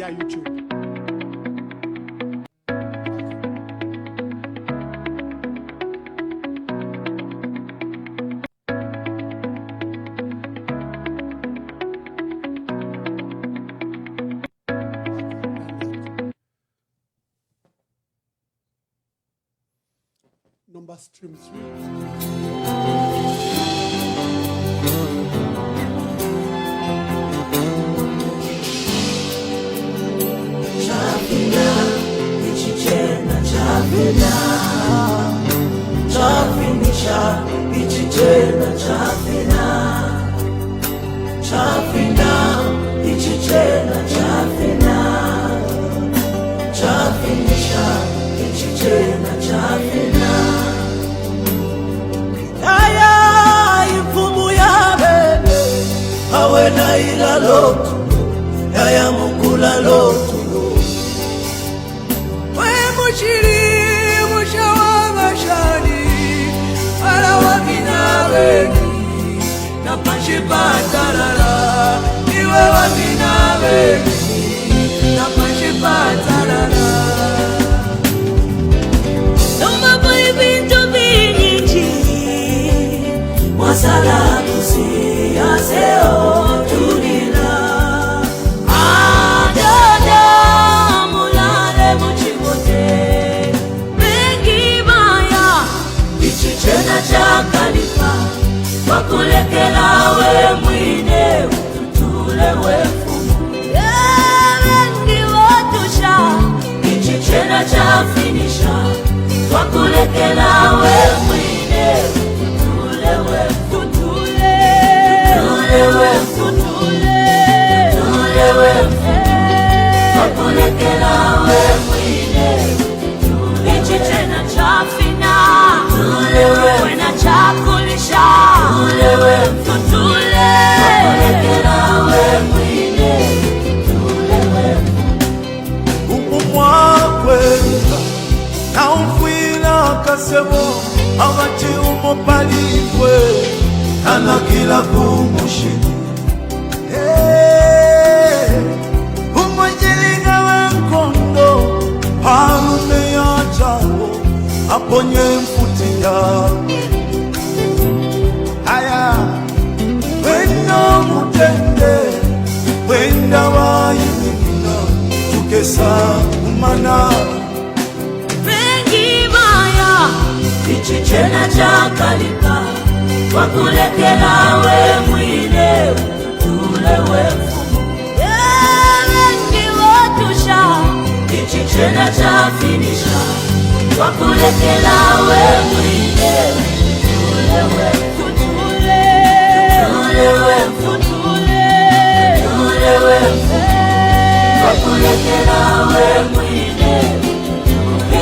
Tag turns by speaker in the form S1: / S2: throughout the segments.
S1: Yeah, YouTube. Number stream 3.
S2: Awena ila lotu ya mukula lotu we mushiri mushawa mashani ala wabina wengi na pashipatarara iwe wabina wengi na pashipatarara Noma boy bintu binyichi wasala kusi aseo wakulekela we mwine ututule wefumu wengi watusha ichichena cha finisha wakulekela we mwine ututule wefumu tutule wefumu wakulekela we mwine ichichena cha fina wena cha kulisha tutule wakulekela we mwine
S3: umumwakwenda na umfwila kasebo abati umopaliwe ana kila kumushini umwajilinga wenkondo halume ya jawo aponye mfuti yawe aya wendo mutende wenda wayimina tukesa umana
S2: wengi maya ichichena cha kalika wakulekela we mwile ututule wefumu wengi watusha ichichena cha finisha wakulekela we mwile ututule wefumu wakulekela we mwine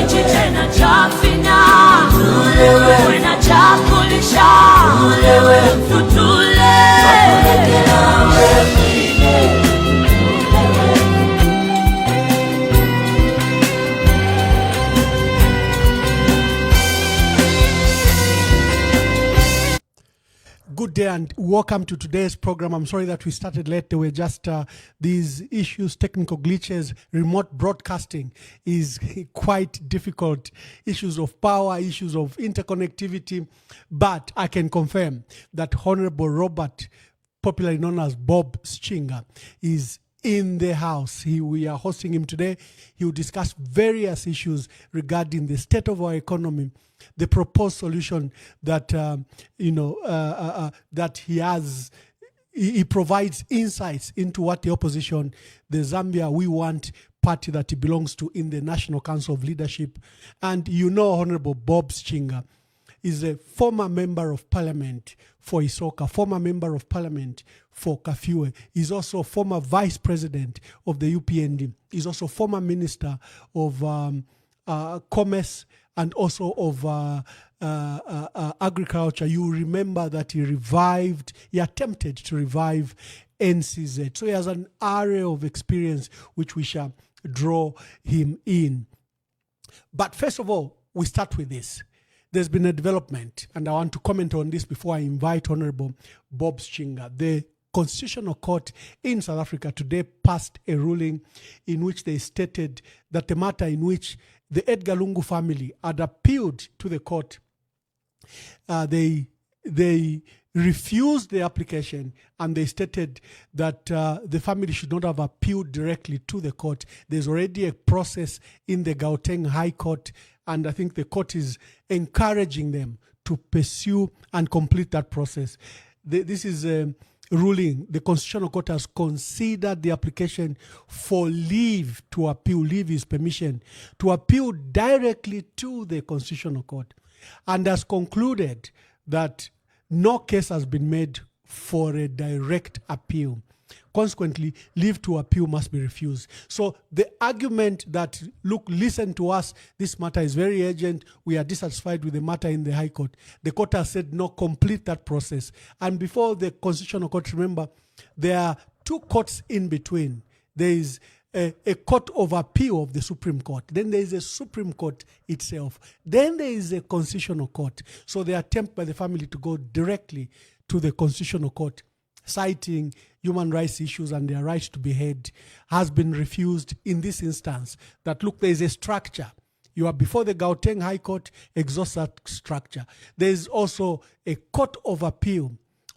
S2: ichichena cha fina wena cha kulisha tutule wakulekela we mwine
S1: Good day and welcome to today's program. I'm sorry that we started late. There were just these issues, technical glitches. Remote broadcasting is quite difficult. Issues of power, issues of interconnectivity. But I can confirm that Honorable Robert, popularly known as Bob Sichinga, is in the house. We are hosting him today. He will discuss various issues regarding the state of our economy, the proposed solution that that he has. He provides insights into what the opposition, the Zambia We Want party that he belongs to, in the National Council of Leadership. And Honorable Bob Sichinga is a former member of parliament for Isoka, former member of parliament for Kafue. He's also former vice president of the UPND. He's also former minister of commerce and also of agriculture. You remember that he attempted to revive NCZ. So he has an array of experience which we shall draw him in. But first of all, we start with this. There's been a development, and I want to comment on this before I invite Honorable Bob Sichinga. The Constitutional Court in South Africa today passed a ruling in which they stated that the matter in which the Edgar Lungu family had appealed to the court, they refused the application, and they stated that the family should not have appealed directly to the court. There's already a process in the Gauteng High Court, and I think the court is encouraging them to pursue and complete that process. This is a ruling. The Constitutional Court has considered the application for leave to appeal. Leave is permission to appeal directly to the Constitutional Court, and has concluded that no case has been made for a direct appeal. Consequently, leave to appeal must be refused. So the argument that, look, listen to us, this matter is very urgent, we are dissatisfied with the matter in the High Court. The court has said, no, complete that process. And before the Constitutional Court, remember, there are two courts in between. There is a court of appeal of the Supreme Court. Then there is a Supreme Court itself. Then there is a Constitutional Court. So the attempt by the family to go directly to the Constitutional Court, citing human rights issues and their right to be heard, has been refused in this instance. That, look, there is a structure. You are before the Gauteng High Court, exhaust that structure. There is also a court of appeal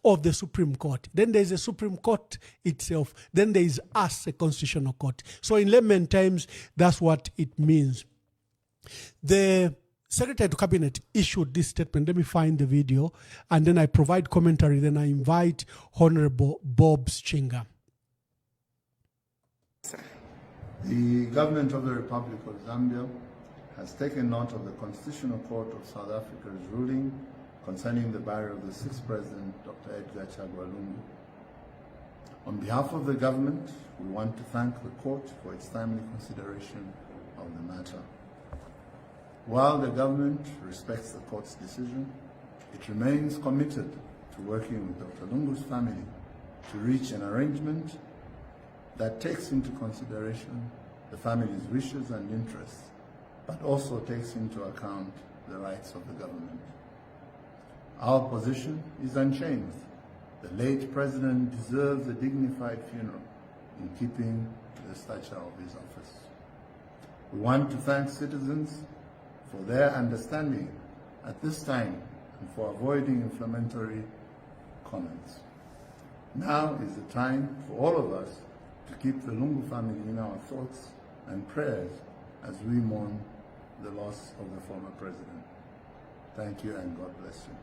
S1: of the Supreme Court. Then there is a Supreme Court itself. Then there is us, a Constitutional Court. So in layman terms, that's what it means. The Secretary to Cabinet issued this statement. Let me find the video, and then I provide commentary. Then I invite Honorable Bob Sichinga.
S4: The government of the Republic of Zambia has taken note of the Constitutional Court of South Africa's ruling concerning the burial of the sixth President, Dr. Edgar Chagwa Lungu. On behalf of the government, we want to thank the court for its timely consideration of the matter. While the government respects the court's decision, it remains committed to working with Dr. Lungu's family to reach an arrangement that takes into consideration the family's wishes and interests, but also takes into account the rights of the government. Our position is unchanged. The late president deserves a dignified funeral in keeping with the stature of his office. We want to thank citizens for their understanding at this time and for avoiding inflammatory comments. Now is the time for all of us to keep the Lungu family in our thoughts and prayers as we mourn the loss of the former president. Thank you and God bless you.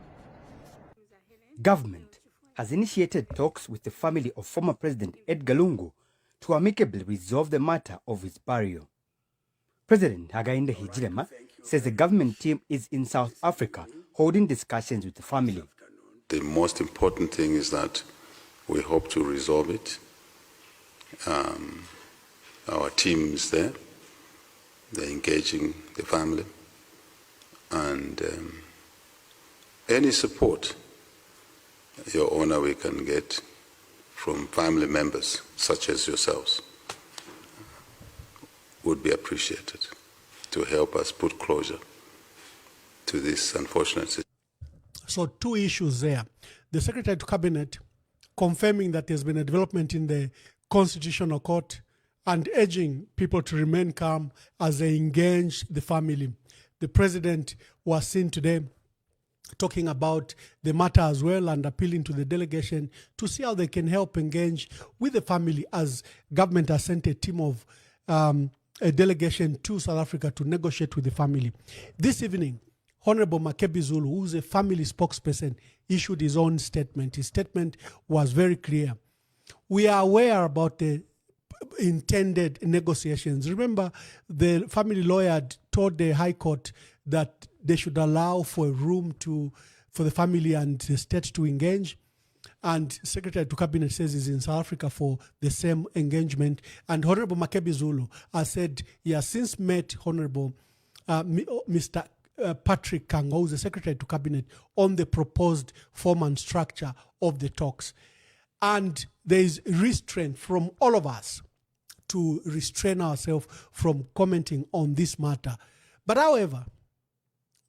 S5: Government has initiated talks with the family of former President Edgar Lungu to amicably resolve the matter of his burial. President Hakainde Hichilema says the government team is in South Africa holding discussions with the family.
S6: The most important thing is that we hope to resolve it. Our team is there. They're engaging the family. And any support, Your Honor, we can get from family members such as yourselves would be appreciated to help us put closure to this unfortunate situation.
S1: So two issues there. The Secretary to Cabinet confirming that there's been a development in the Constitutional Court and urging people to remain calm as they engage the family. The President was seen today talking about the matter as well and appealing to the delegation to see how they can help engage with the family, as government has sent a team of a delegation to South Africa to negotiate with the family. This evening, Honorable Makebi Zulu, who's a family spokesperson, issued his own statement. His statement was very clear. We are aware about the intended negotiations. Remember, the family lawyer had told the High Court that they should allow for a room for the family and the state to engage. And Secretary to Cabinet says he's in South Africa for the same engagement. And Honorable Makebi Zulu has said he has since met Honorable Mr. Patrick Kanga, who's the Secretary to Cabinet, on the proposed form and structure of the talks. And there is restraint from all of us to restrain ourselves from commenting on this matter. But however,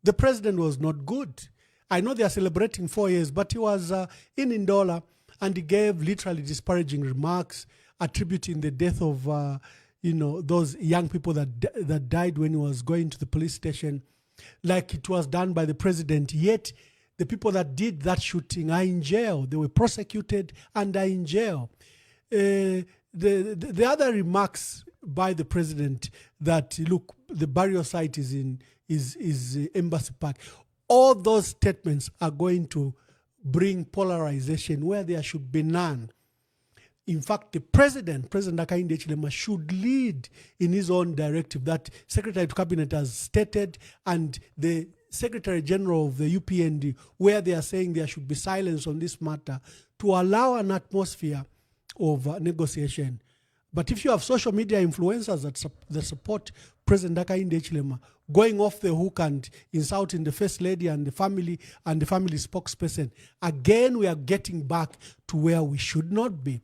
S1: the president was not good. I know they are celebrating 4 years, but he was in Ndola and he gave literally disparaging remarks, attributing the death of those young people that died when he was going to the police station, like it was done by the president. Yet the people that did that shooting are in jail. They were prosecuted and are in jail. The other remarks by the president that, look, the burial site is Embassy Park. All those statements are going to bring polarization where there should be none. In fact, the President Hakainde Hichilema, should lead in his own directive that Secretary to Cabinet has stated, and the Secretary General of the UPND, where they are saying there should be silence on this matter to allow an atmosphere of negotiation. But if you have social media influencers that support President Hakainde Hichilema going off the hook and insulting the First Lady and the family spokesperson, again, we are getting back to where we should not be.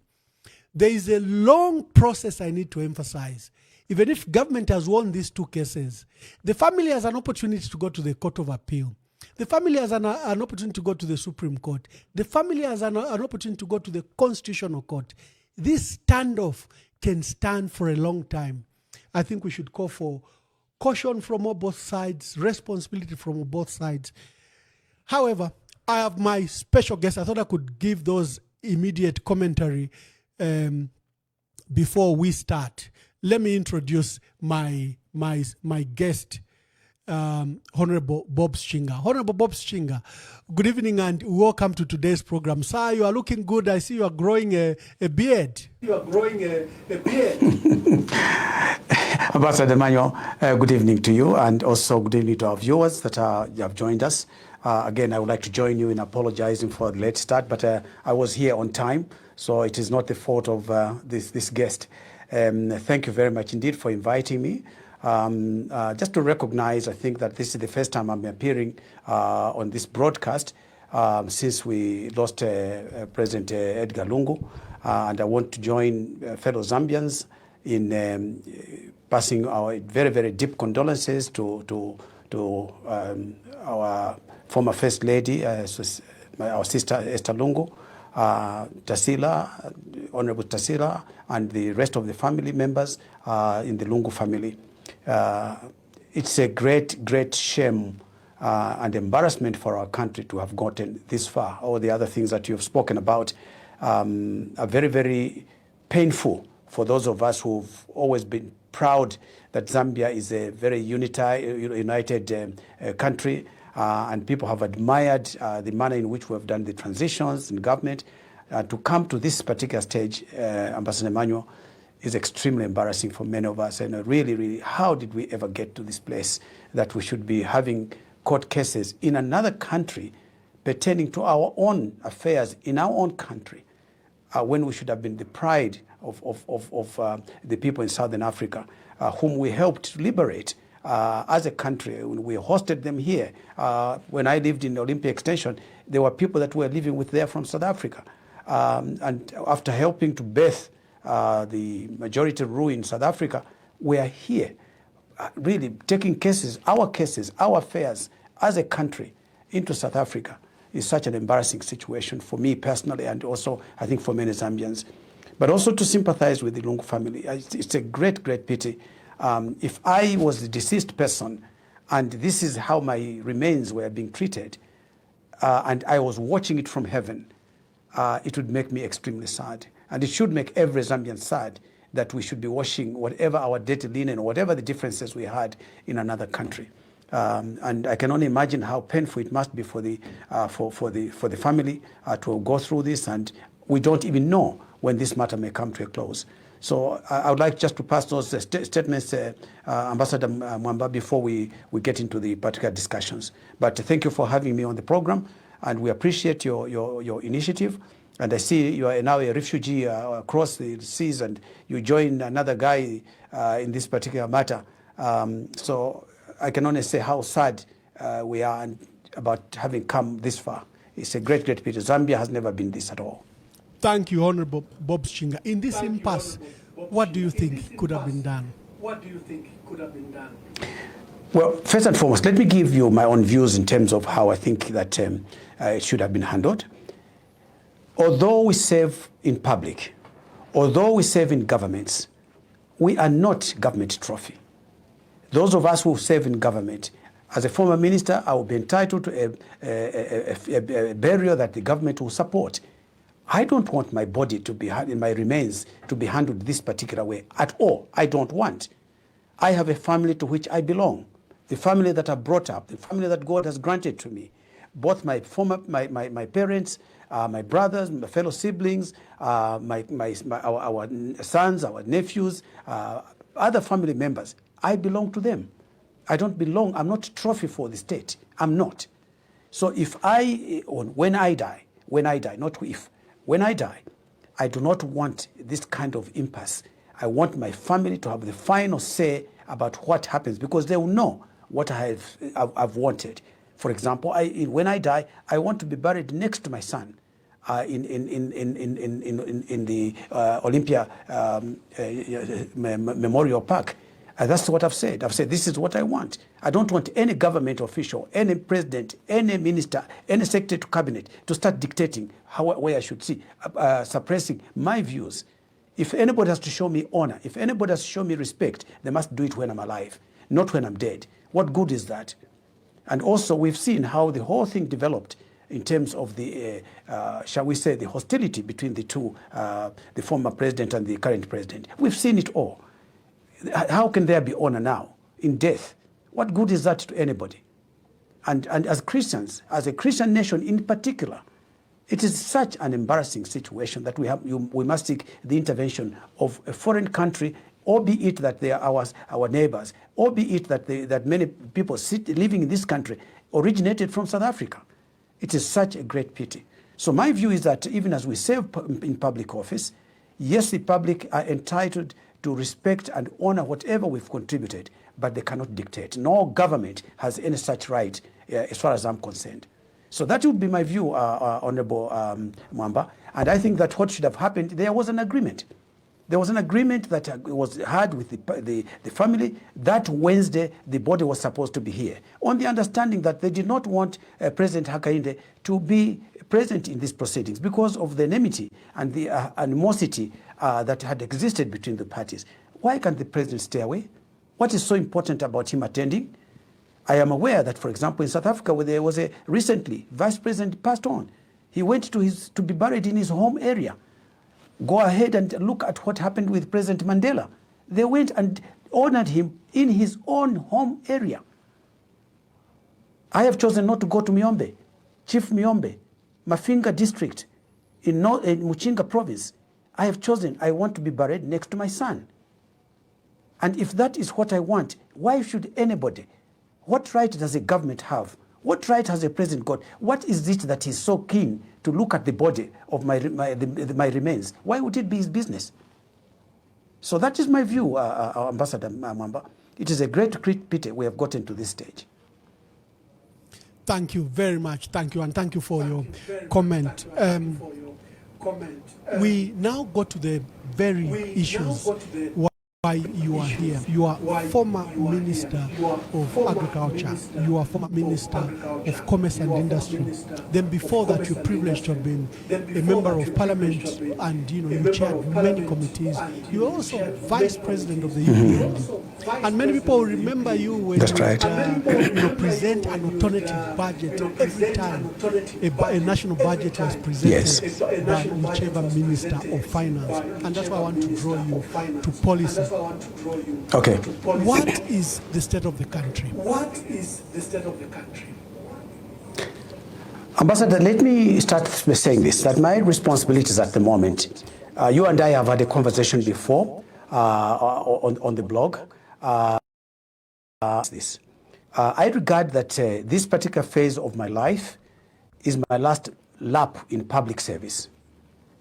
S1: There is a long process I need to emphasize. Even if government has won these two cases, the family has an opportunity to go to the Court of Appeal. The family has an opportunity to go to the Supreme Court. The family has an opportunity to go to the Constitutional Court. This standoff can stand for a long time. I think we should call for caution from both sides, responsibility from both sides. However, I have my special guest. I thought I could give those immediate commentary before we start. Let me introduce my guest, Honorable Bob Sichinga. Honorable Bob Sichinga, good evening and welcome to today's program. Sir, you are looking good. I see you are growing a beard. You are growing a beard.
S7: Ambassador Emmanuel, good evening to you, and also good evening to our viewers that have joined us. Again, I would like to join you in apologizing for the late start, but I was here on time, so it is not the fault of this guest. Thank you very much indeed for inviting me. Just to recognize, I think that this is the first time I'm appearing on this broadcast since we lost President Edgar Lungu, and I want to join fellow Zambians in passing our very, very deep condolences to our former First Lady, our sister Esther Lungu, Tasila, Honorable Tasila, and the rest of the family members in the Lungu family. It's a great, great shame and embarrassment for our country to have gotten this far. All the other things that you've spoken about are very, very painful for those of us who've always been proud that Zambia is a very united country, and people have admired the manner in which we have done the transitions in government. To come to this particular stage, Ambassador Emmanuel, is extremely embarrassing for many of us. And really, really, how did we ever get to this place that we should be having court cases in another country pertaining to our own affairs in our own country, when we should have been the pride of the people in Southern Africa, whom we helped liberate as a country. When we hosted them here, when I lived in Olympia Extension, there were people that were living with there from South Africa. And after helping to birth the majority rule in South Africa, we are here really taking cases, our affairs as a country into South Africa. Is such an embarrassing situation for me personally, and also I think for many Zambians. But also to sympathize with the Lungu family. It's a great, great pity. If I was the deceased person and this is how my remains were being treated, and I was watching it from heaven, it would make me extremely sad. And it should make every Zambian sad that we should be washing whatever our dirty linen or whatever the differences we had in another country. And I can only imagine how painful it must be for the family to go through this, and we don't even know when this matter may come to a close. So I would like just to pass those statements, Ambassador Mwamba, before we get into the particular discussions. But thank you for having me on the program, and we appreciate your initiative. And I see you are now a refugee across the seas, and you join another guy in this particular matter. So I can only say how sad we are about having come this far. It's a great, great pity. Zambia has never been this at all.
S1: Thank you, Honorable Bob Sichinga. In this impasse, what do you think could have been done?
S7: Well, first and foremost, let me give you my own views in terms of how I think that it should have been handled. although we serve in public, although we serve in governments, we are not government trophy. Those of us who serve in government, as a former minister, I will be entitled to a burial that the government will support. I don't want my body to be, my remains to be handled this particular way at all. I don't want. I have a family to which I belong, the family that I brought up, the family that God has granted to me. Both my parents, my brothers, my fellow siblings, our sons, our nephews, other family members. I belong to them. I don't belong, I'm not a trophy for the state. I'm not. So if when I die, not if, when I die, I do not want this kind of impasse. I want my family to have the final say about what happens, because they will know what I've wanted. For example, when I die, I want to be buried next to my son in the Olympia Memorial Park. That's what I've said. I've said this is what I want. I don't want any government official, any president, any minister, any secretary to cabinet to start dictating where I should see, suppressing my views. If anybody has to show me honor, if anybody has to show me respect, they must do it when I'm alive, not when I'm dead. What good is that? And also, we've seen how the whole thing developed in terms of the, shall we say, the hostility between the two, the former president and the current president. We've seen it all. How can there be honor now in death? What good is that to anybody? And as Christians, as a Christian nation in particular, it is such an embarrassing situation that we must seek the intervention of a foreign country, albeit that they are our neighbors, albeit that many people living in this country originated from South Africa. It is such a great pity. So my view is that even as we serve in public office, yes, the public are entitled to respect and honor whatever we've contributed, but they cannot dictate. No government has any such right as far as I'm concerned. So that would be my view, Honorable Mwamba. And I think that what should have happened, there was an agreement. There was an agreement that was had with the family. That Wednesday, the body was supposed to be here, on the understanding that they did not want President Hakainde to be present in these proceedings because of the enmity and the animosity that had existed between the parties. Why can't the president stay away? What is so important about him attending? I am aware that, for example, in South Africa, where there was recently, Vice President passed on. He went to be buried in his home area. Go ahead and look at what happened with President Mandela. They went and honored him in his own home area. I have chosen not to go to Miombe, Chief Miombe, Mafinga district in Muchinga province. I have chosen, I want to be buried next to my son. And if that is what I want, why should anybody? What right does a government have? What right has a president got? What is it that he's so keen to look at the body of my remains? Why would it be his business? So that is my view, Ambassador Mwamba. It is a great pity we have gotten to this stage.
S1: Thank you very much. Thank you, and thank you for your comment. We now go to the very issues why you are here. You are former Minister of Agriculture. You are former Minister of Commerce and Industry. Then before that, you're privileged to have been a member of Parliament, and you chaired many committees. You were also Vice President of the UPND. And many people remember you when
S7: That's
S1: you
S7: right.
S1: present an alternative budget every time a national budget was presented
S7: Yes.
S1: by whichever Minister of Finance. And that's why I want to draw you to policy.
S7: Okay.
S1: What is the state of the country?
S7: Ambassador, let me start by saying this, that my responsibilities at the moment, you and I have had a conversation before on the blog. I regard that this particular phase of my life is my last lap in public service.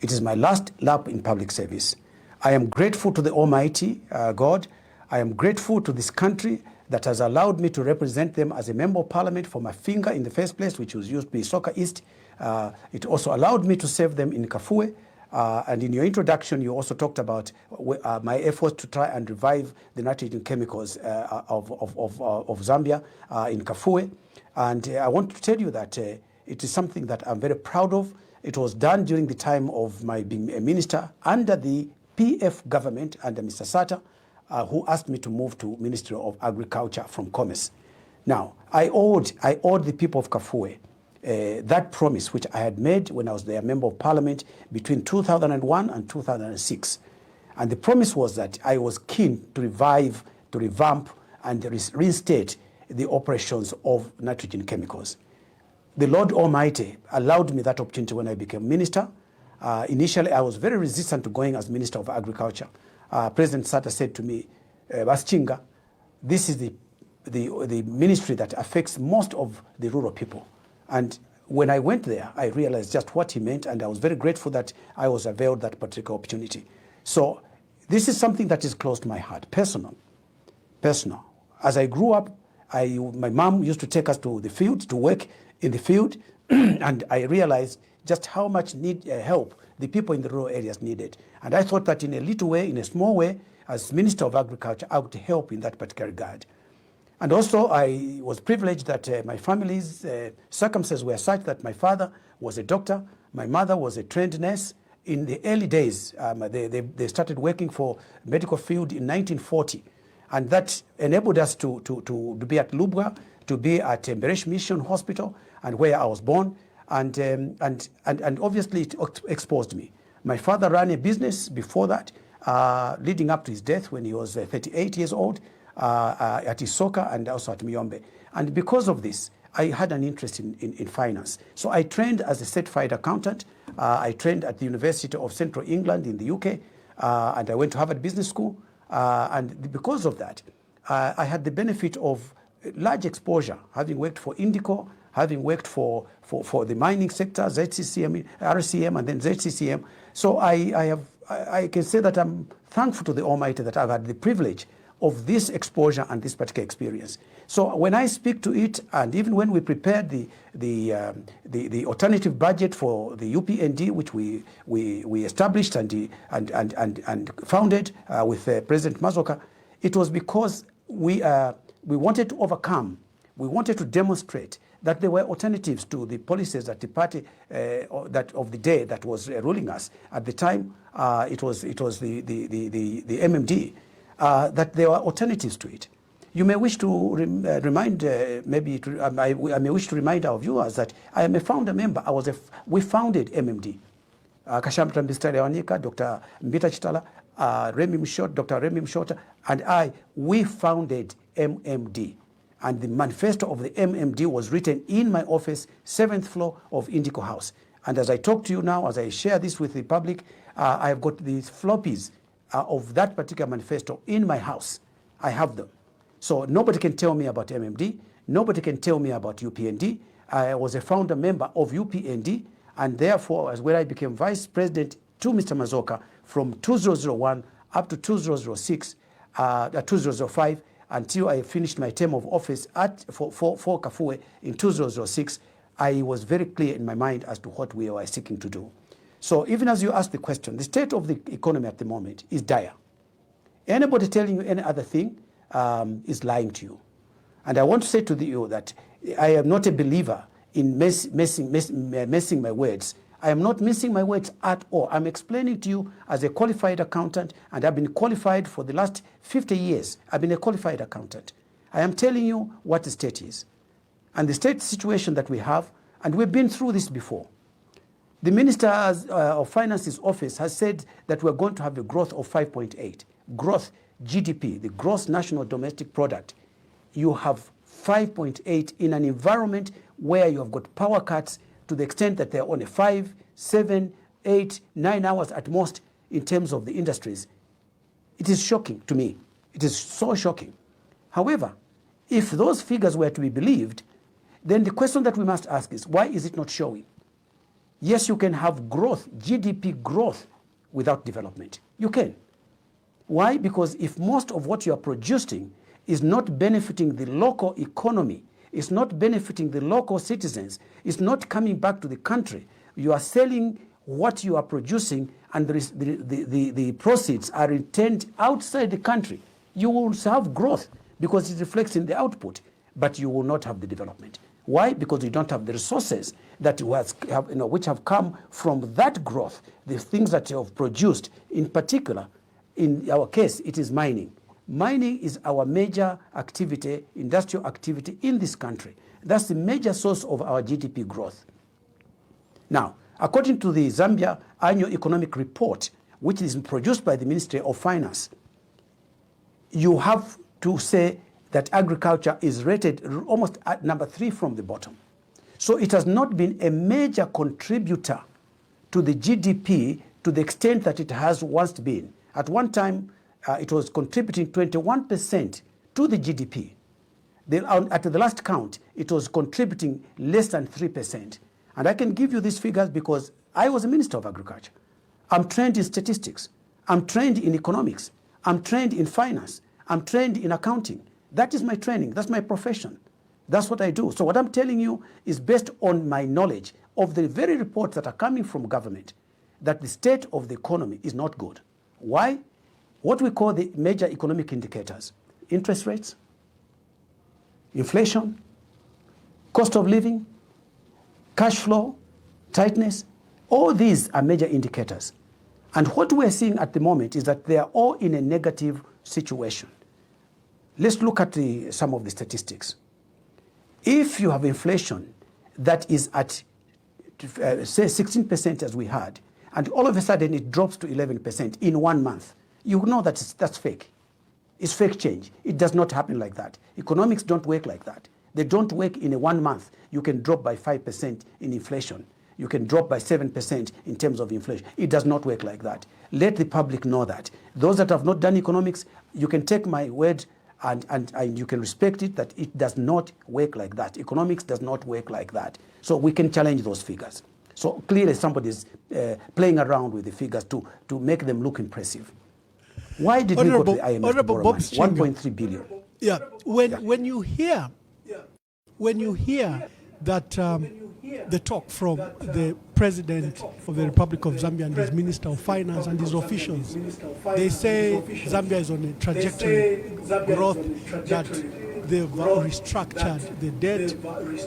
S7: It is my last lap in public service. I am grateful to the Almighty God. I am grateful to this country that has allowed me to represent them as a member of Parliament for Mafinga in the first place, which was used to be Soka East. It also allowed me to serve them in Kafue. And in your introduction, you also talked about my efforts to try and revive the nitrogen chemicals of Zambia in Kafue. And I want to tell you that it is something that I'm very proud of. It was done during the time of my being a minister under the PF government, under Mr. Sata, who asked me to move to Ministry of Agriculture from Commerce. Now, I owed the people of Kafue that promise which I had made when I was their Member of Parliament between 2001 and 2006. And the promise was that I was keen to revive, to revamp, and reinstate the operations of nitrogen chemicals. The Lord Almighty allowed me that opportunity when I became minister. Initially, I was very resistant to going as Minister of Agriculture. President Sata said to me, Sichinga, this is the ministry that affects most of the rural people. And when I went there, I realized just what he meant, and I was very grateful that I was availed that particular opportunity. So this is something that is close to my heart, personal. As I grew up, my mom used to take us to the field, to work in the field, and I realized just how much help the people in the rural areas needed. And I thought that in a little way, in a small way, as Minister of Agriculture, I would help in that particular regard. And also, I was privileged that my family's circumstances were such that my father was a doctor, my mother was a trained nurse. In the early days, they started working for medical field in 1940. And that enabled us to be at Lubwa, to be at Mberesh Mission Hospital, and where I was born. And obviously, it exposed me. My father ran a business before that, leading up to his death when he was 38 years old, at Isoka and also at Miyombe. And because of this, I had an interest in finance. So I trained as a certified accountant. I trained at the University of Central England in the UK, and I went to Harvard Business School. And because of that, I had the benefit of large exposure, having worked for Indico, having worked for the mining sector, ZCCM, RCM, and then ZCCM. So I can say that I'm thankful to the Almighty that I've had the privilege of this exposure and this particular experience. So when I speak to it, and even when we prepared the alternative budget for the UPND, which we established and founded with President Mazoka, it was because we wanted to overcome, we wanted to demonstrate that there were alternatives to the policies that the party that of the day that was ruling us at the time. It was the MMD. That there are alternatives to it. You may wish to remind, I may wish to remind our viewers that I am a founder member. We founded MMD. Kashamta Mbistalewanika, Dr. Mbita Chitala, Dr. Remy Mshota, and we founded MMD. And the manifesto of the MMD was written in my office, 7th floor of Indico House. And as I talk to you now, as I share this with the public, I have got these floppies of that particular manifesto in my house. I have them. So nobody can tell me about MMD. Nobody can tell me about UPND. I was a founder member of UPND, and therefore, as when I became vice president to Mr. Mazoka from 2001 up to 2006, 2005, until I finished my term of office for Kafue in 2006, I was very clear in my mind as to what we were seeking to do. So even as you ask the question, the state of the economy at the moment is dire. Anybody telling you any other thing is lying to you. And I want to say to you that I am not a believer in messing my words. I am not missing my words at all. I'm explaining to you as a qualified accountant, and I've been qualified for the last 50 years. I've been a qualified accountant. I am telling you what the state is. And the state situation that we have, and we've been through this before. The Minister of Finance's office has said that we're going to have a growth of 5.8. Growth, GDP, the gross national domestic product. You have 5.8 in an environment where you have got power cuts to the extent that they're only 5, 7, 8, 9 hours at most in terms of the industries. It is shocking to me. It is so shocking. However, if those figures were to be believed, then the question that we must ask is, why is it not showing? Yes, you can have growth, GDP growth, without development. You can. Why? Because if most of what you are producing is not benefiting the local economy, it's not benefiting the local citizens, it's not coming back to the country, you are selling what you are producing and the proceeds are returned outside the country, you will have growth because it reflects in the output, but you will not have the development. Why? Because we don't have the resources that which have come from that growth, the things that you have produced. In particular, in our case, it is mining. Mining is our major activity, industrial activity in this country. That's the major source of our GDP growth. Now, according to the Zambia Annual Economic Report, which is produced by the Ministry of Finance, you have to say that agriculture is rated almost at number 3 from the bottom. So it has not been a major contributor to the GDP to the extent that it has once been. At one time, it was contributing 21% to the GDP. At the last count, it was contributing less than 3%. And I can give you these figures because I was a Minister of Agriculture. I'm trained in statistics. I'm trained in economics. I'm trained in finance. I'm trained in accounting. That is my training. That's my profession. That's what I do. So what I'm telling you is based on my knowledge of the very reports that are coming from government that the state of the economy is not good. Why? What we call the major economic indicators: interest rates, inflation, cost of living, cash flow, tightness. All these are major indicators. And what we're seeing at the moment is that they are all in a negative situation. Let's look at some of the statistics. If you have inflation that is at, say, 16% as we had, and all of a sudden it drops to 11% in 1 month, you know that that's fake. It's fake change. It does not happen like that. Economics don't work like that. They don't work in a 1 month. You can drop by 5% in inflation. You can drop by 7% in terms of inflation. It does not work like that. Let the public know that. Those that have not done economics, you can take my word and you can respect it, that it does not work like that. Economics does not work like that. So we can challenge those figures. So clearly somebody is playing around with the figures to make them look impressive. Why did we go to the IMF to borrow money? 1.3 billion.
S1: Yeah, when you hear that the talk from the President of the Republic of Zambia and his Minister of Finance and his officials, they say Zambia is on a trajectory growth, that they've restructured the debt,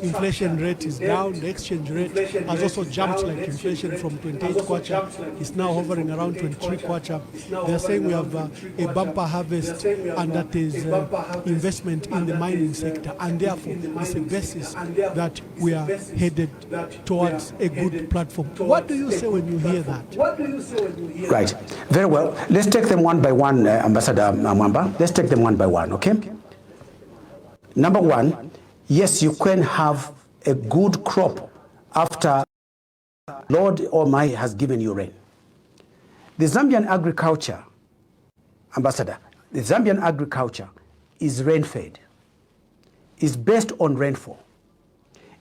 S1: inflation rate is down, the exchange rate has also jumped, like inflation from 28 kwacha is now hovering around 23 kwacha. They're saying we have a bumper harvest, and that is investment in the mining sector, and therefore it's a basis that we are headed towards a good platform. What do you say when you hear that?
S7: Right, very well. Let's take them one by one, Ambassador Mwamba. Let's take them one by one, okay? Number one, yes, you can have a good crop after Lord Almighty has given you rain. The Zambian agriculture, Ambassador, the Zambian agriculture is rain-fed, is based on rainfall.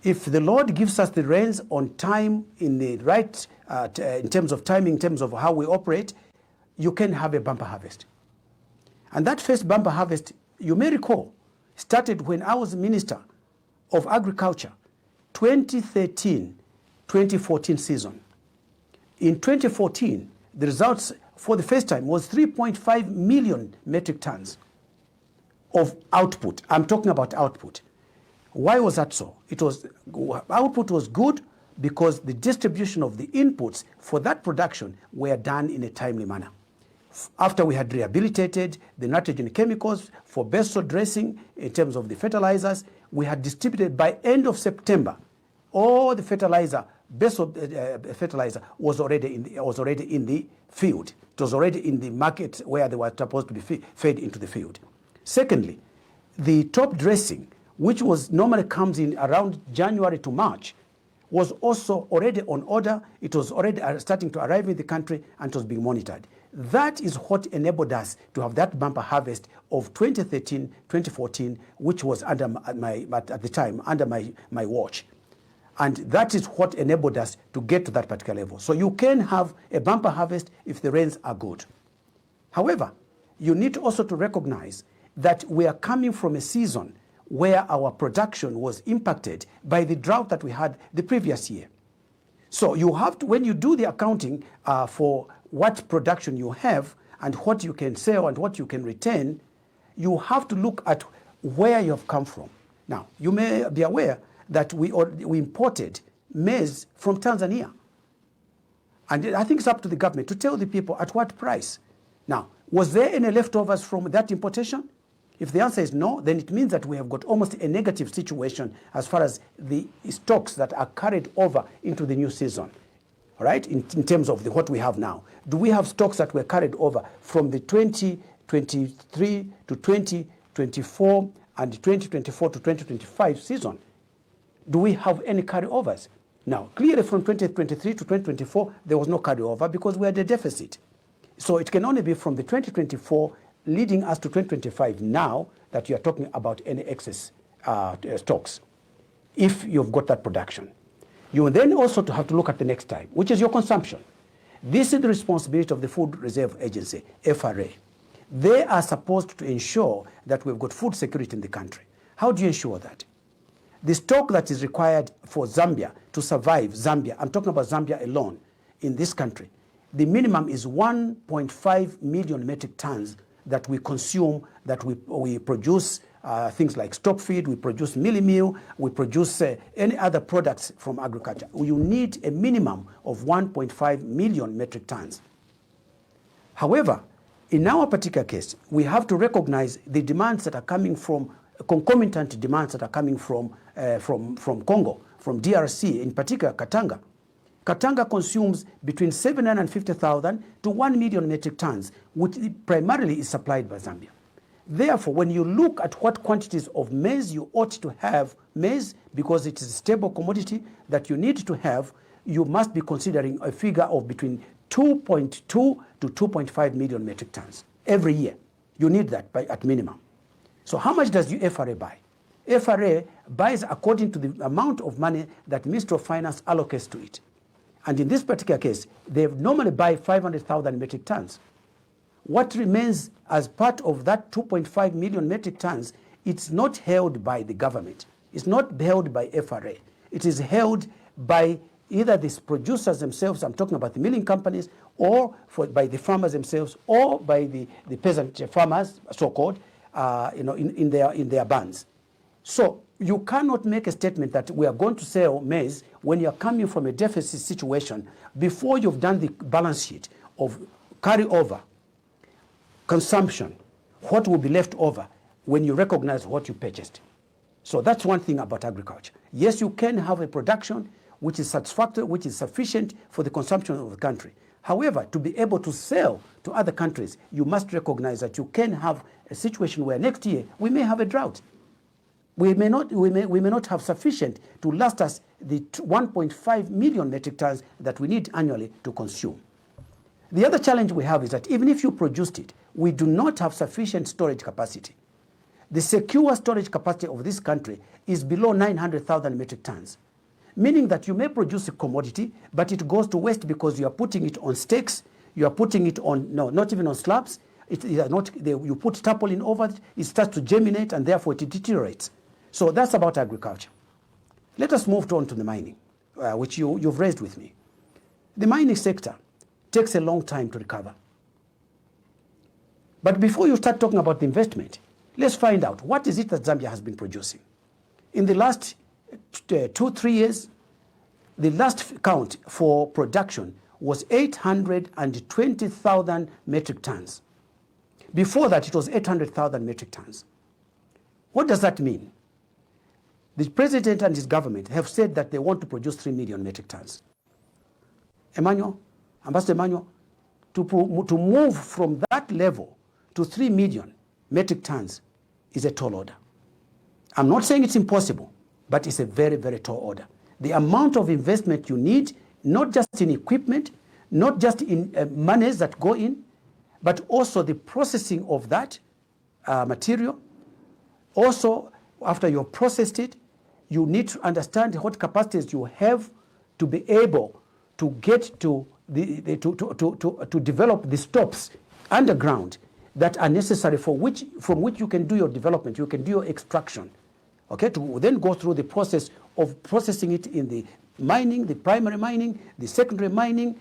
S7: If the Lord gives us the rains on time, in the right, in terms of timing, in terms of how we operate, you can have a bumper harvest. And that first bumper harvest, you may recall, started when I was Minister of Agriculture, 2013-2014 season. In 2014, the results for the first time was 3.5 million metric tons of output. I'm talking about output. Why was that so? Output was good because the distribution of the inputs for that production were done in a timely manner. After we had rehabilitated the nitrogen chemicals for basal dressing in terms of the fertilizers, we had distributed by end of September. All the fertilizer, basal fertilizer was already in the field. It was already in the market where they were supposed to be fed into the field. Secondly, the top dressing, which normally comes in around January to March, was also already on order. It was already starting to arrive in the country, and it was being monitored. That is what enabled us to have that bumper harvest of 2013-2014, which was at the time under my watch. And that is what enabled us to get to that particular level. So you can have a bumper harvest if the rains are good. However, you need also to recognize that we are coming from a season where our production was impacted by the drought that we had the previous year. So you have to, when you do the accounting for what production you have and what you can sell and what you can retain, you have to look at where you have come from. Now, you may be aware that we imported maize from Tanzania. And I think it's up to the government to tell the people at what price. Now, was there any leftovers from that importation? If the answer is no, then it means that we have got almost a negative situation as far as the stocks that are carried over into the new season, all right, in terms of what we have now. Do we have stocks that were carried over from the 2023 to 2024 and 2024 to 2025 season? Do we have any carryovers? Now, clearly from 2023 to 2024, there was no carryover because we had a deficit. So it can only be from the 2024 leading us to 2025 now that you are talking about any excess stocks, if you've got that production. You will then also have to look at the next time, which is your consumption. This is the responsibility of the Food Reserve Agency, FRA. They are supposed to ensure that we've got food security in the country. How do you ensure that? The stock that is required for Zambia to survive, Zambia, I'm talking about Zambia alone, in this country, the minimum is 1.5 million metric tons that we consume, that we produce things like stock feed, we produce mealie meal, we produce any other products from agriculture. You need a minimum of 1.5 million metric tons. However, in our particular case, we have to recognize the demands that are coming from, concomitant demands that are coming from Congo, from DRC, in particular Katanga. Katanga consumes between 750,000 to 1 million metric tons, which primarily is supplied by Zambia. Therefore, when you look at what quantities of maize you ought to have, maize, because it is a stable commodity that you need to have, you must be considering a figure of between 2.2 to 2.5 million metric tons every year. You need that at minimum. So how much does the FRA buy? FRA buys according to the amount of money that Ministry of Finance allocates to it. And in this particular case, they normally buy 500,000 metric tons. What remains as part of that 2.5 million metric tons, it's not held by the government. It's not held by FRA. It is held by either these producers themselves, I'm talking about the milling companies, or by the farmers themselves, or by the peasant farmers, so-called, in their bands. So you cannot make a statement that we are going to sell maize when you're coming from a deficit situation before you've done the balance sheet of carryover, consumption, what will be left over when you recognize what you purchased. So that's one thing about agriculture. Yes, you can have a production which is satisfactory, which is sufficient for the consumption of the country. However, to be able to sell to other countries, you must recognize that you can have a situation where next year we may have a drought. We may not have sufficient to last us the 1.5 million metric tons that we need annually to consume. The other challenge we have is that even if you produced it, we do not have sufficient storage capacity. The secure storage capacity of this country is below 900,000 metric tons, meaning that you may produce a commodity, but it goes to waste because you are putting it on stakes, you are putting it on, no, not even on slabs, you put tarpaulin over it, it starts to germinate and therefore it deteriorates. So that's about agriculture. Let us move on to the mining, which you've raised with me. The mining sector takes a long time to recover. But before you start talking about the investment, let's find out what is it that Zambia has been producing. In the last 2-3 years, the last count for production was 820,000 metric tons. Before that, it was 800,000 metric tons. What does that mean? The president and his government have said that they want to produce 3 million metric tons. Ambassador Emmanuel, to move from that level to 3 million metric tons is a tall order. I'm not saying it's impossible, but it's a very, very tall order. The amount of investment you need, not just in equipment, not just in monies that go in, but also the processing of that material. Also, after you've processed it, you need to understand what capacities you have to be able to get to to develop the stops underground that are necessary from which you can do your development, you can do your extraction. Okay, to then go through the process of processing it in the mining, the primary mining, the secondary mining,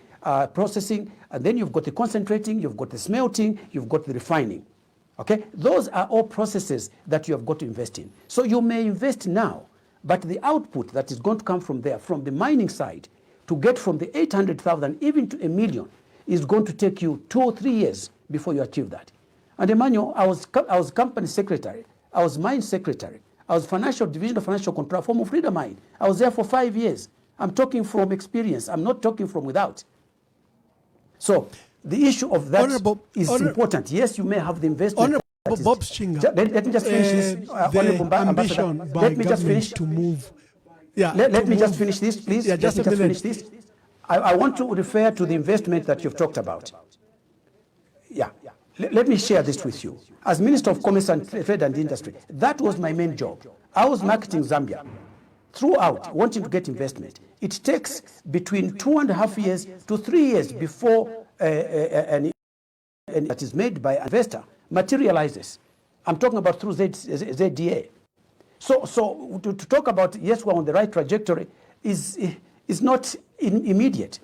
S7: processing, and then you've got the concentrating, you've got the smelting, you've got the refining. Okay, those are all processes that you have got to invest in. So you may invest now, But the output that is going to come from there, from the mining side, to get from the 800,000 even to 1 million, is going to take you 2 or 3 years before you achieve that. And Emmanuel, I was company secretary, I was mine secretary, I was financial division of financial control, former Freedom Mine. I was there for 5 years. I'm talking from experience. I'm not talking from without. So the issue of that is important. Yes, you may have the investment.
S1: Honorable Bob Sichinga,
S7: let me just finish this.
S1: the ambition by
S7: Let me just
S1: government
S7: finish
S1: to move. Yeah,
S7: let me just finish this, please.
S1: Yeah, just
S7: let me
S1: a
S7: just
S1: minute.
S7: finish this. I want to refer to the investment that you've talked about. Yeah. Let me share this with you. As Minister of Commerce and Trade and Industry, that was my main job. I was marketing Zambia throughout, wanting to get investment. It takes between 2.5 years to 3 years before an that is made by an investor materializes. I'm talking about through ZDA. So to talk about, yes, we're on the right trajectory is not immediate.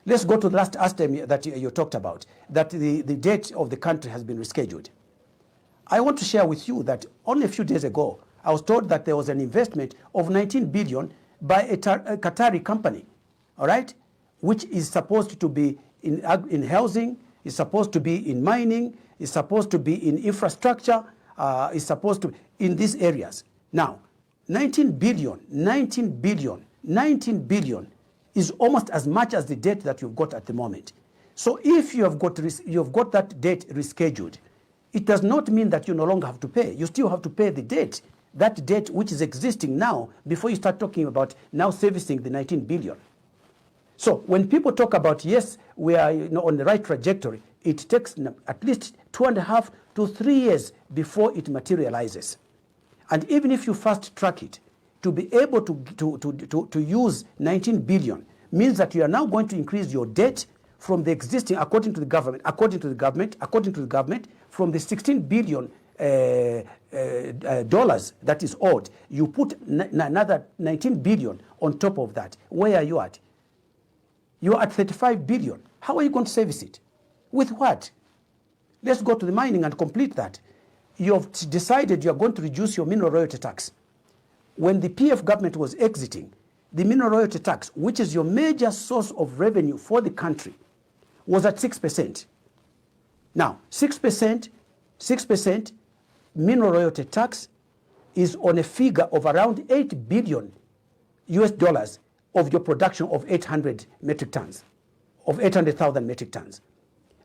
S7: Let's go to the last item that you talked about, that the debt of the country has been rescheduled. I want to share with you that only a few days ago, I was told that there was an investment of 19 billion by a Qatari company, all right, which is supposed to be in housing, is supposed to be in mining, is supposed to be in infrastructure, is supposed to be in these areas. Now, 19 billion is almost as much as the debt that you've got at the moment. So if you have got that debt rescheduled, it does not mean that you no longer have to pay. You still have to pay the debt, that debt which is existing now, before you start talking about now servicing the 19 billion. So when people talk about, yes, we are on the right trajectory, it takes at least 2.5 to 3 years before it materializes. And even if you fast track it, to be able to use 19 billion means that you are now going to increase your debt from the existing, according to the government, from the 16 billion dollars that is owed, you put another 19 billion on top of that. Where are you at? You are at 35 billion. How are you going to service it? With what? Let's go to the mining and complete that. You have decided you are going to reduce your mineral royalty tax. When the PF government was exiting, the mineral royalty tax, which is your major source of revenue for the country, was at 6%. Now, 6% mineral royalty tax is on a figure of around 8 billion US dollars of your production of 800 metric tons, of 800,000 metric tons.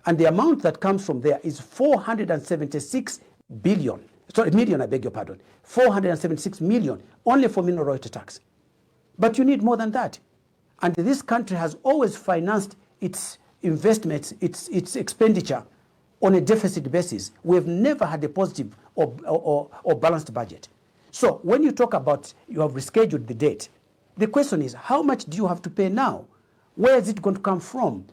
S7: And the amount that comes from there is 476 billion. Sorry, million, I beg your pardon. 476 million only for mineral royalty tax. But you need more than that. And this country has always financed its investments, its expenditure on a deficit basis. We've never had a positive or balanced budget. So when you talk about you have rescheduled the debt, the question is, how much do you have to pay now? Where is it going to come from?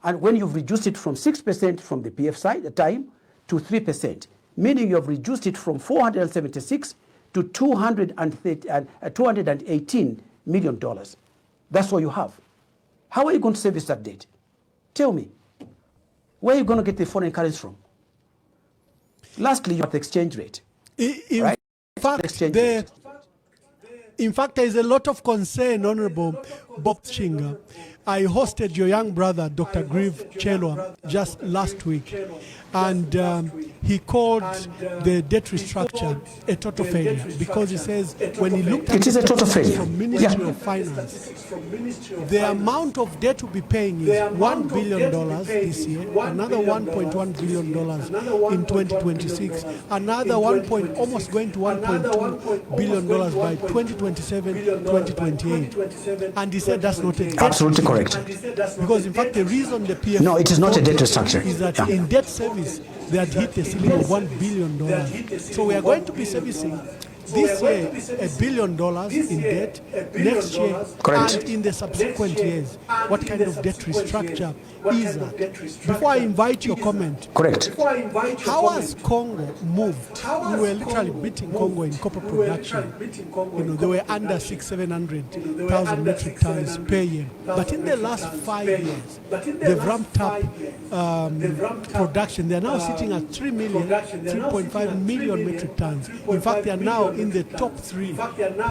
S7: And when you've reduced it from 6% from the PF side at the time to 3%, meaning you have reduced it from 476 to $218 million. That's what you have. How are you going to service that debt? Tell me. Where are you going to get the foreign currency from? Lastly, you have the exchange rate.
S1: In fact, there is a lot of concern, Honorable Bob Sichinga. I hosted your young brother, Dr. Grieve Chelwa, just last week, and he called the debt restructure a total failure because he says when he looked at
S7: it is a total failure
S1: from Ministry of Finance, the amount of debt we'll be paying is $1 billion this year, another $1.1 billion in 2026, another almost going to $1.2 billion by 2027, 2028. And he said that's not a debt.
S7: Absolutely correct.
S1: Because in fact the reason the PF
S7: no, it is not a debt restructure
S1: is that in debt service they had hit a ceiling of $1 billion. So we are going to be servicing this year $1 billion in debt, next year,
S7: correct,
S1: and in the subsequent years. What kind of debt restructure is that? Before I invite your comment,
S7: correct,
S1: how has Congo moved? We were literally beating Congo in copper production. They were under 600,000-700,000 metric tons per year. But in the last 5 years, they've ramped up production. They are now sitting at 3.5 million metric tons. In fact, they are now in the top 3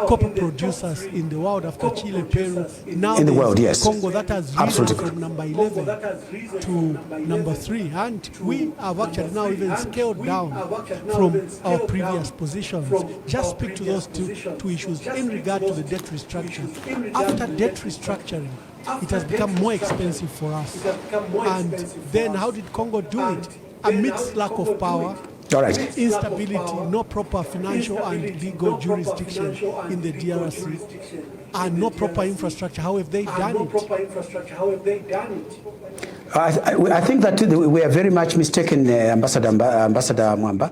S1: copper producers in the world after Chile, Peru. Now
S7: In the
S1: there's
S7: world, yes.
S1: Congo that has risen
S7: Absolutely.
S1: from number 11 to number 3. And we have actually now even scaled down from our previous positions. Just speak to those two issues in regard to the debt restructuring. After debt restructuring, it has become more expensive for us. And then how did Congo do it? Amidst lack of power,
S7: All right.
S1: instability, no proper financial and legal jurisdiction in the DRC, and no proper infrastructure. How have they done it?
S7: I think that we are very much mistaken, Ambassador Mwamba,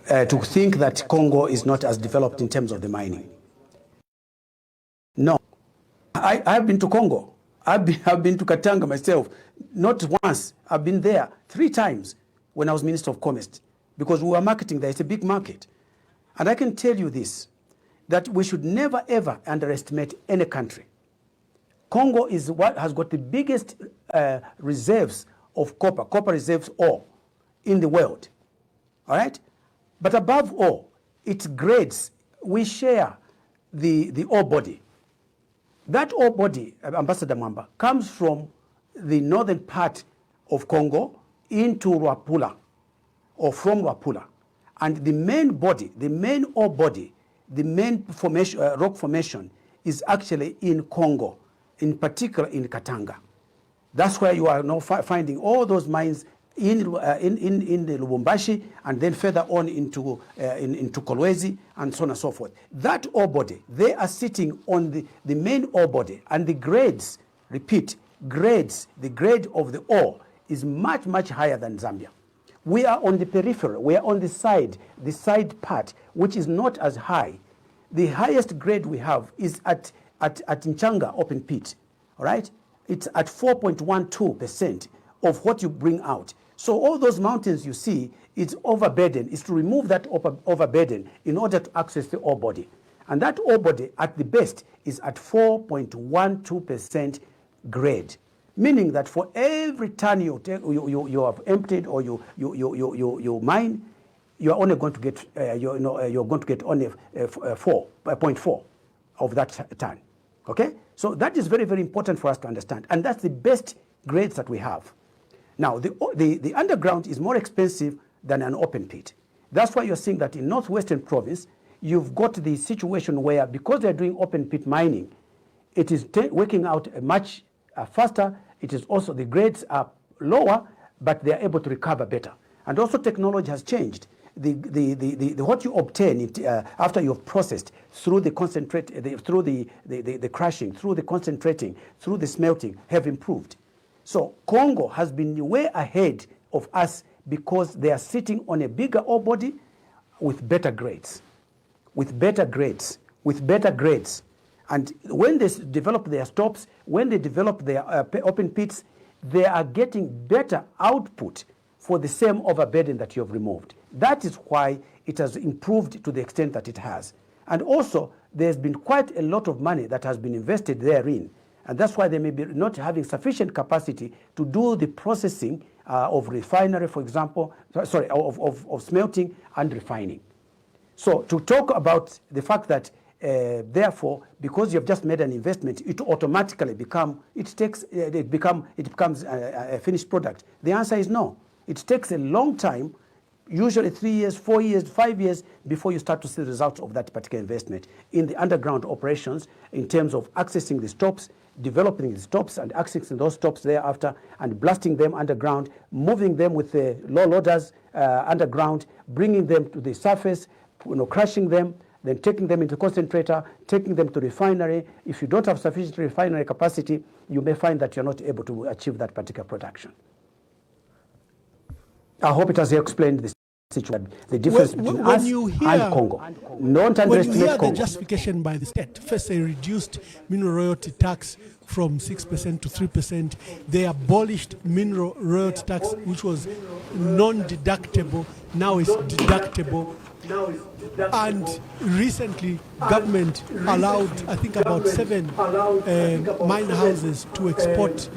S7: to think that Congo is not as developed in terms of the mining. No. I've been to Congo. I've been to Katanga myself. Not once. I've been there 3 times when I was Minister of Commerce, because we were marketing there. It's a big market. And I can tell you this, that we should never ever underestimate any country. Congo is what has got the biggest reserves of copper reserves ore in the world. All right? But above all, its grades, we share the ore body. That ore body, Ambassador Mwamba, comes from the northern part of Congo into Ruapula, or from Ruapula. And the main body, the main ore body, the main formation, rock formation is actually in Congo, in particular in Katanga. That's where you are now finding all those mines in the Lubumbashi, and then further on into Kolwezi, and so on and so forth. That ore body, they are sitting on the main ore body, and the grades, repeat, grades, the grade of the ore is much, much higher than Zambia. We are on the periphery, we are on the side part, which is not as high. The highest grade we have is at Nchanga open pit, all right? It's at 4.12% of what you bring out. So all those mountains you see, it's overburden. It's to remove that overburden in order to access the ore body. And that ore body, at the best, is at 4.12% grade. Meaning that for every ton you have emptied or you mine, you are only going to get you're going to get only 4.4 of that ton. Okay, so that is very, very important for us to understand, and that's the best grades that we have. Now the underground is more expensive than an open pit. That's why you're seeing that in Northwestern Province you've got the situation where, because they're doing open pit mining, it is working out much faster. It is also, the grades are lower, but they are able to recover better. And also technology has changed. What you obtain after you have processed through the concentrate, through the crushing, through the concentrating, through the smelting, have improved. So Congo has been way ahead of us because they are sitting on a bigger ore body with better grades, And when they develop their stops, when they develop their open pits, they are getting better output for the same overburden that you have removed. That is why it has improved to the extent that it has. And also, there's been quite a lot of money that has been invested therein. And that's why they may be not having sufficient capacity to do the processing of refinery, for example, of smelting and refining. So to talk about the fact that therefore, because you have just made an investment, it automatically becomes a finished product. The answer is no. It takes a long time, usually 3 years, 4 years, 5 years, before you start to see the results of that particular investment in the underground operations, in terms of accessing the stops, developing the stops and accessing those stops thereafter, and blasting them underground, moving them with the low loaders underground, bringing them to the surface, crushing them, then taking them into concentrator, taking them to refinery. If you don't have sufficient refinery capacity, you may find that you're not able to achieve that particular production. I hope it has explained this situation, the difference between us and Congo. Don't underestimate Congo.
S1: When you hear the justification by the state, first they reduced mineral royalty tax from 6% to 3%. They abolished mineral royalty tax, which was non-deductible. Now it's deductible. And recently, government allowed, I think, about 7 mine houses to export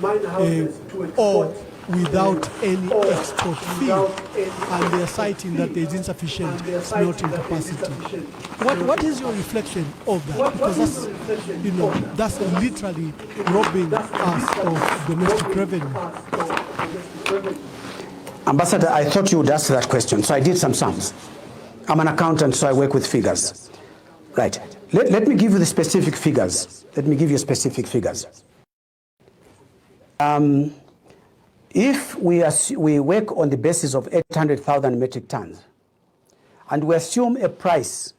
S1: ore without any export fee, and they are citing that there is insufficient smelting capacity. What is your reflection of that? Because that's literally robbing us of domestic revenue.
S7: Ambassador, I thought you would ask that question, so I did some sums. I'm an accountant, so I work with figures. Right. Let me give you the specific figures. Let me give you specific figures. If we work on the basis of 800,000 metric tons, and we assume a price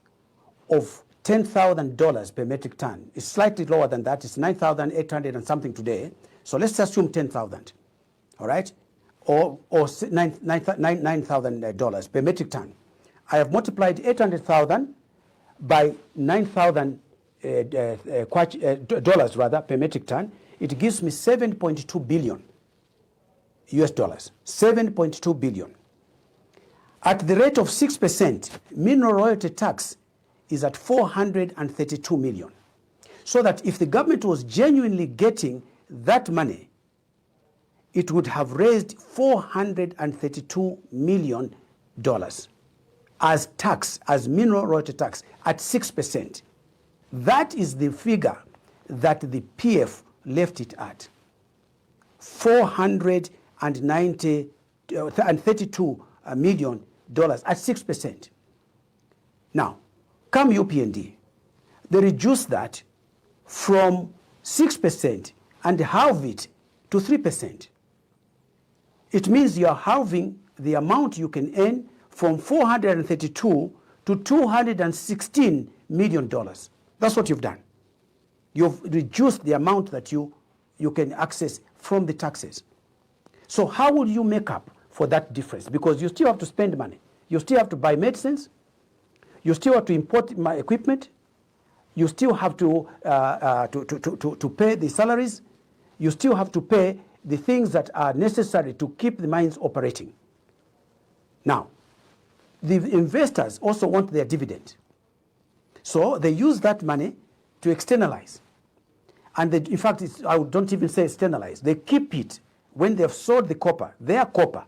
S7: of $10,000 per metric ton, it's slightly lower than that, it's 9,800 and something today, so let's assume 10,000, all right? Or $9,000 per metric ton. I have multiplied 800,000 by $9,000 rather per metric ton. It gives me 7.2 billion US dollars. 7.2 billion. At the rate of 6%, mineral royalty tax is at 432 million. So that if the government was genuinely getting that money, it would have raised $432 million as tax, as mineral royalty tax at 6%. That is the figure that the PF left it at. $432 million at 6%. Now, come UPND, they reduce that from 6% and halve it to 3%. It means you are halving the amount you can earn from 432 to $216 million. That's what you've done. You've reduced the amount that you can access from the taxes. So how will you make up for that difference? Because you still have to spend money. You still have to buy medicines. You still have to import my equipment. You still have to pay the salaries. You still have to pay the things that are necessary to keep the mines operating. Now, the investors also want their dividend. So they use that money to externalize. And in fact, I don't even say externalize. They keep it when they've sold the copper, their copper,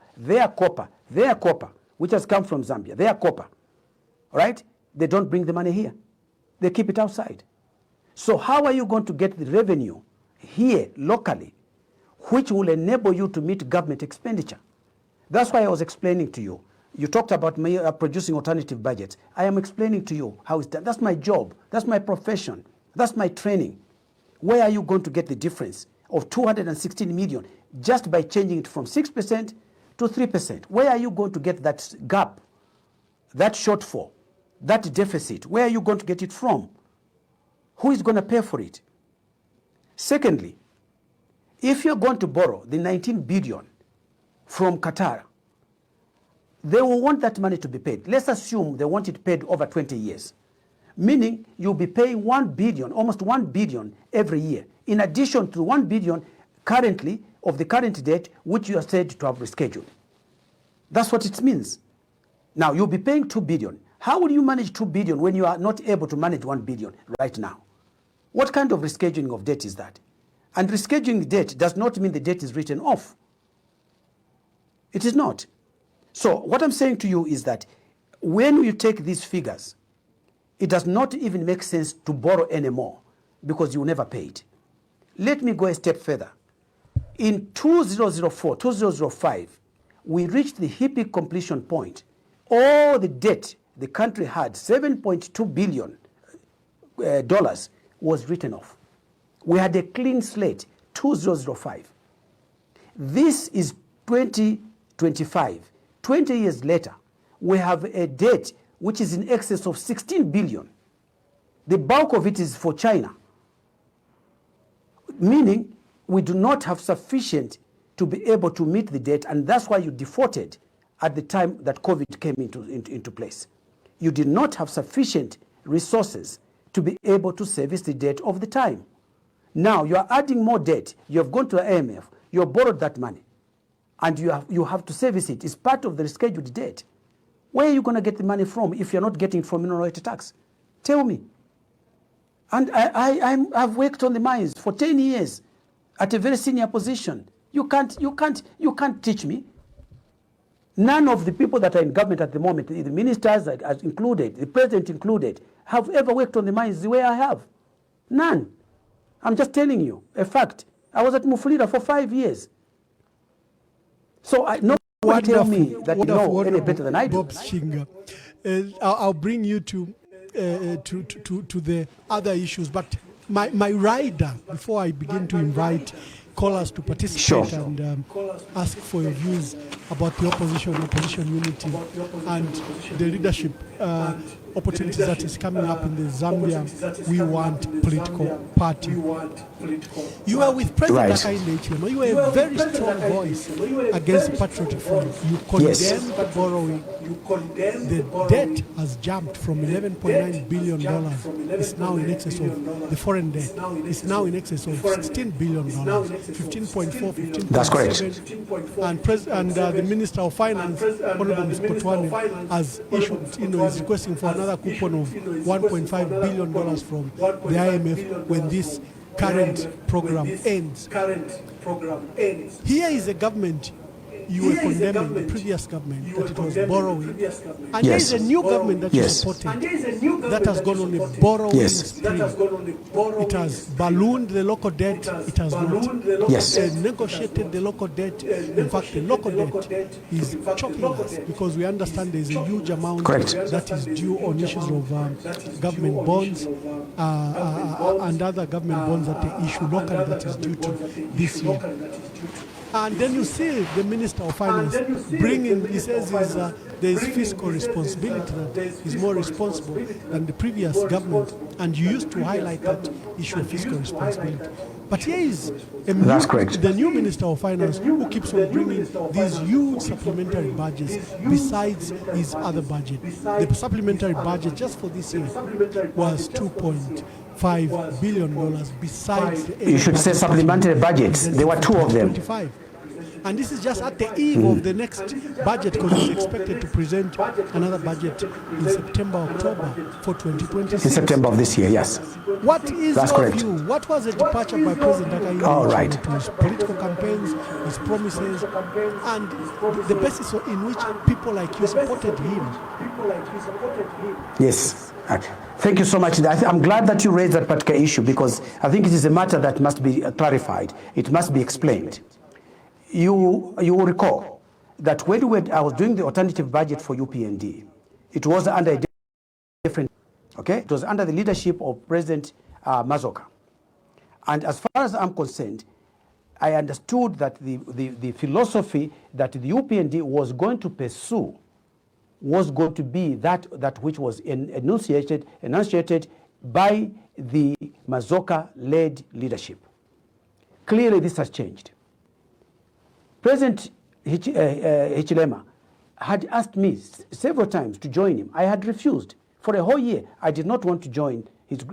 S7: which has come from Zambia, their copper, right? They don't bring the money here. They keep it outside. So how are you going to get the revenue here locally, which will enable you to meet government expenditure? That's why I was explaining to you. You talked about me producing alternative budgets. I am explaining to you how it's done. That's my job. That's my profession. That's my training. Where are you going to get the difference of 216 million just by changing it from 6% to 3%? Where are you going to get that gap, that shortfall, that deficit? Where are you going to get it from? Who is going to pay for it? Secondly, if you're going to borrow the 19 billion from Qatar, they will want that money to be paid. Let's assume they want it paid over 20 years, meaning you'll be paying 1 billion, almost 1 billion every year, in addition to 1 billion currently of the current debt, which you are said to have rescheduled. That's what it means. Now, you'll be paying 2 billion. How will you manage 2 billion when you are not able to manage 1 billion right now? What kind of rescheduling of debt is that? And rescheduling debt does not mean the debt is written off. It is not. So what I'm saying to you is that when you take these figures, it does not even make sense to borrow anymore because you will never pay it. Let me go a step further. In 2004, 2005, we reached the HIPIC completion point. All the debt the country had, $7.2 billion was written off. We had a clean slate, 2005. This is 2025. 20 years later, we have a debt which is in excess of 16 billion. The bulk of it is for China, meaning we do not have sufficient to be able to meet the debt, and that's why you defaulted at the time that COVID came into place. You did not have sufficient resources to be able to service the debt of the time. Now you are adding more debt. You have gone to IMF, you have borrowed that money, and you have to service it. It's part of the rescheduled debt. Where are you going to get the money from if you're not getting it from mineral royalty tax? Tell me. And I've worked on the mines for 10 years at a very senior position You can't teach me. None of the people that are in government at the moment, the ministers as included, the president included, have ever worked on the mines the way I have. None. I'm just telling you a fact. I was at Mufulira for 5 years. So nobody tell me that you know any better than I do.
S1: Bob Sichinga. I'll bring you to the other issues, but my rider, before I begin to invite callers to participate and ask for your views about the opposition unity and the leadership opportunities that is coming up in the Zambia We Want political party. You are with President Hakainde Hichilema. You are a very strong voice against patriotic funds. You condemn the borrowing. The debt has jumped from $11.9 billion. It's now in excess of the foreign debt. It's now in excess of $16 billion, 15.4, 15.7.
S7: That's correct.
S1: And the Minister of Finance, Honorable Mskotwane, has issued, is requesting for another coupon of $1.5 billion from the IMF when this current program ends. Here is a government you were condemning, the previous government, that it was borrowing. And there is a new government that you supported that has gone on a borrowing spree. It has ballooned the local debt. It has not negotiated the local debt. In fact, the local debt is choking us because we understand there is a huge amount that is due on issues of government bonds and other government bonds that they issue locally that is due to this year. And then you see the Minister of Finance bringing, he says there is fiscal responsibility, that he's more responsible than the previous government. And you used to highlight that issue of fiscal responsibility. But here is the new Minister of Finance who keeps on bringing these huge supplementary budgets besides his other budget. The supplementary budget just for this year was $2.5 billion besides the
S7: you should say supplementary budgets. There were two of them.
S1: 25. And this is just at the eve of the next budget, because he's expected to present another budget in September, October for 2026.
S7: In September of this year, yes.
S1: What is your view? What was the departure by President Hakainde to his political campaigns, his promises, and the basis in which people like you supported him?
S7: Yes. Thank you so much. I'm glad that you raised that particular issue, because I think it is a matter that must be clarified. It must be explained. You will recall that when I was doing the alternative budget for UPND, it was under a different, it was under the leadership of President Mazoka. And as far as I'm concerned, I understood that the philosophy that the UPND was going to pursue was going to be that which was enunciated by the Mazoka-led leadership. Clearly, this has changed. President Hichilema had asked me several times to join him. I had refused. For a whole year, I did not want to join his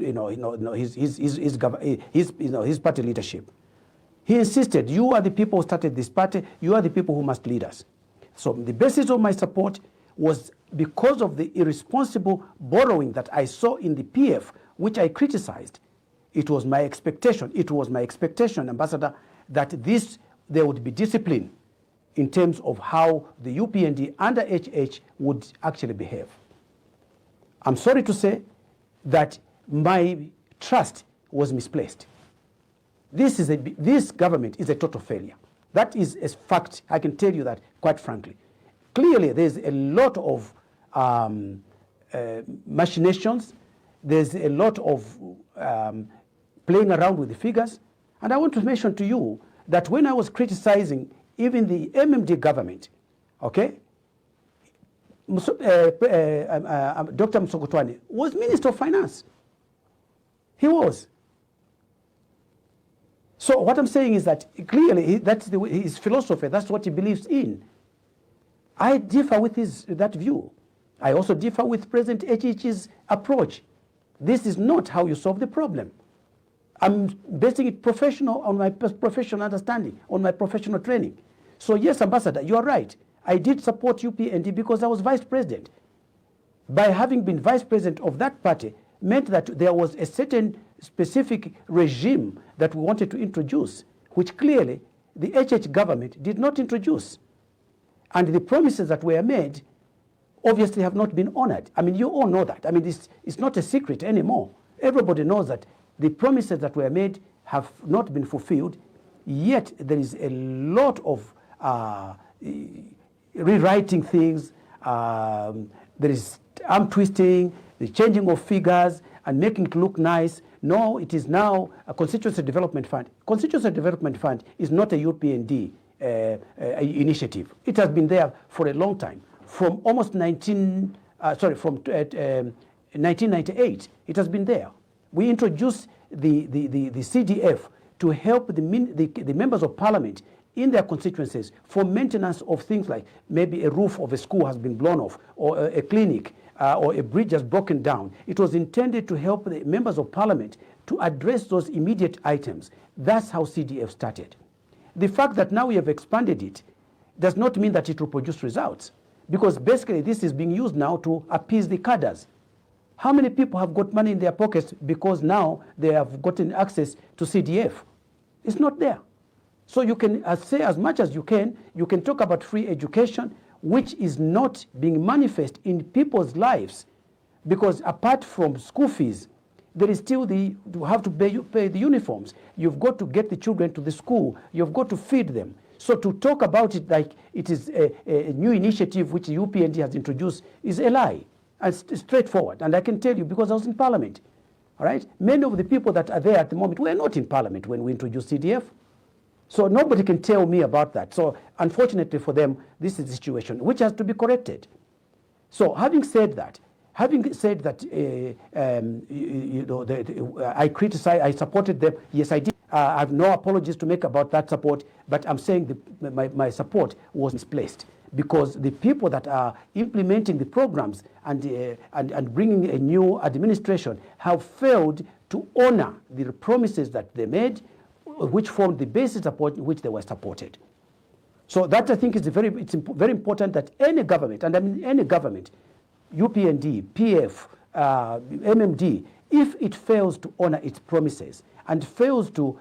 S7: party leadership. He insisted, you are the people who started this party, you are the people who must lead us. So the basis of my support was because of the irresponsible borrowing that I saw in the PF, which I criticized. It was my expectation, Ambassador, that there would be discipline in terms of how the UPND under HH would actually behave. I'm sorry to say that my trust was misplaced. This government is a total failure. That is a fact. I can tell you that quite frankly. Clearly, there's a lot of machinations. There's a lot of playing around with the figures. And I want to mention to you that when I was criticizing even the MMD government, Dr. Mskotwane was Minister of Finance. He was. So what I'm saying is that clearly that's his philosophy, that's what he believes in. I differ with that view. I also differ with President HH's approach. This is not how you solve the problem. I'm basing it on my professional understanding, on my professional training. So yes, Ambassador, you are right. I did support UPND because I was vice president. By having been vice president of that party meant that there was a certain specific regime that we wanted to introduce, which clearly the HH government did not introduce. And the promises that were made obviously have not been honored. I mean, you all know that. I mean, it's not a secret anymore. Everybody knows that the promises that were made have not been fulfilled, yet there is a lot of rewriting things. There is arm twisting, the changing of figures, and making it look nice. No, it is now a constituency development fund. Constituency development fund is not a UPND initiative. It has been there for a long time. From almost 1998, it has been there. We introduced the CDF to help the members of parliament in their constituencies for maintenance of things like maybe a roof of a school has been blown off, or a clinic, or a bridge has broken down. It was intended to help the members of parliament to address those immediate items. That's how CDF started. The fact that now we have expanded it does not mean that it will produce results, because basically this is being used now to appease the cadres. How many people have got money in their pockets because now they have gotten access to CDF? It's not there. So you can say as much as you can talk about free education, which is not being manifest in people's lives, because apart from school fees, there is still you have to pay the uniforms. You've got to get the children to the school. You've got to feed them. So to talk about it like it is a new initiative which the UPND has introduced is a lie. And straightforward. And I can tell you, because I was in Parliament, all right? Many of the people that are there at the moment were not in Parliament when we introduced CDF. So nobody can tell me about that. So unfortunately for them, this is the situation, which has to be corrected. So having said that, I criticized, I supported them. Yes, I did. I have no apologies to make about that support, but I'm saying my support was misplaced, because the people that are implementing the programs and bringing a new administration have failed to honor the promises that they made, which formed the basis upon which they were supported. So that, I think, is very important that any government, and I mean any government, UPND, PF, MMD, if it fails to honor its promises and fails to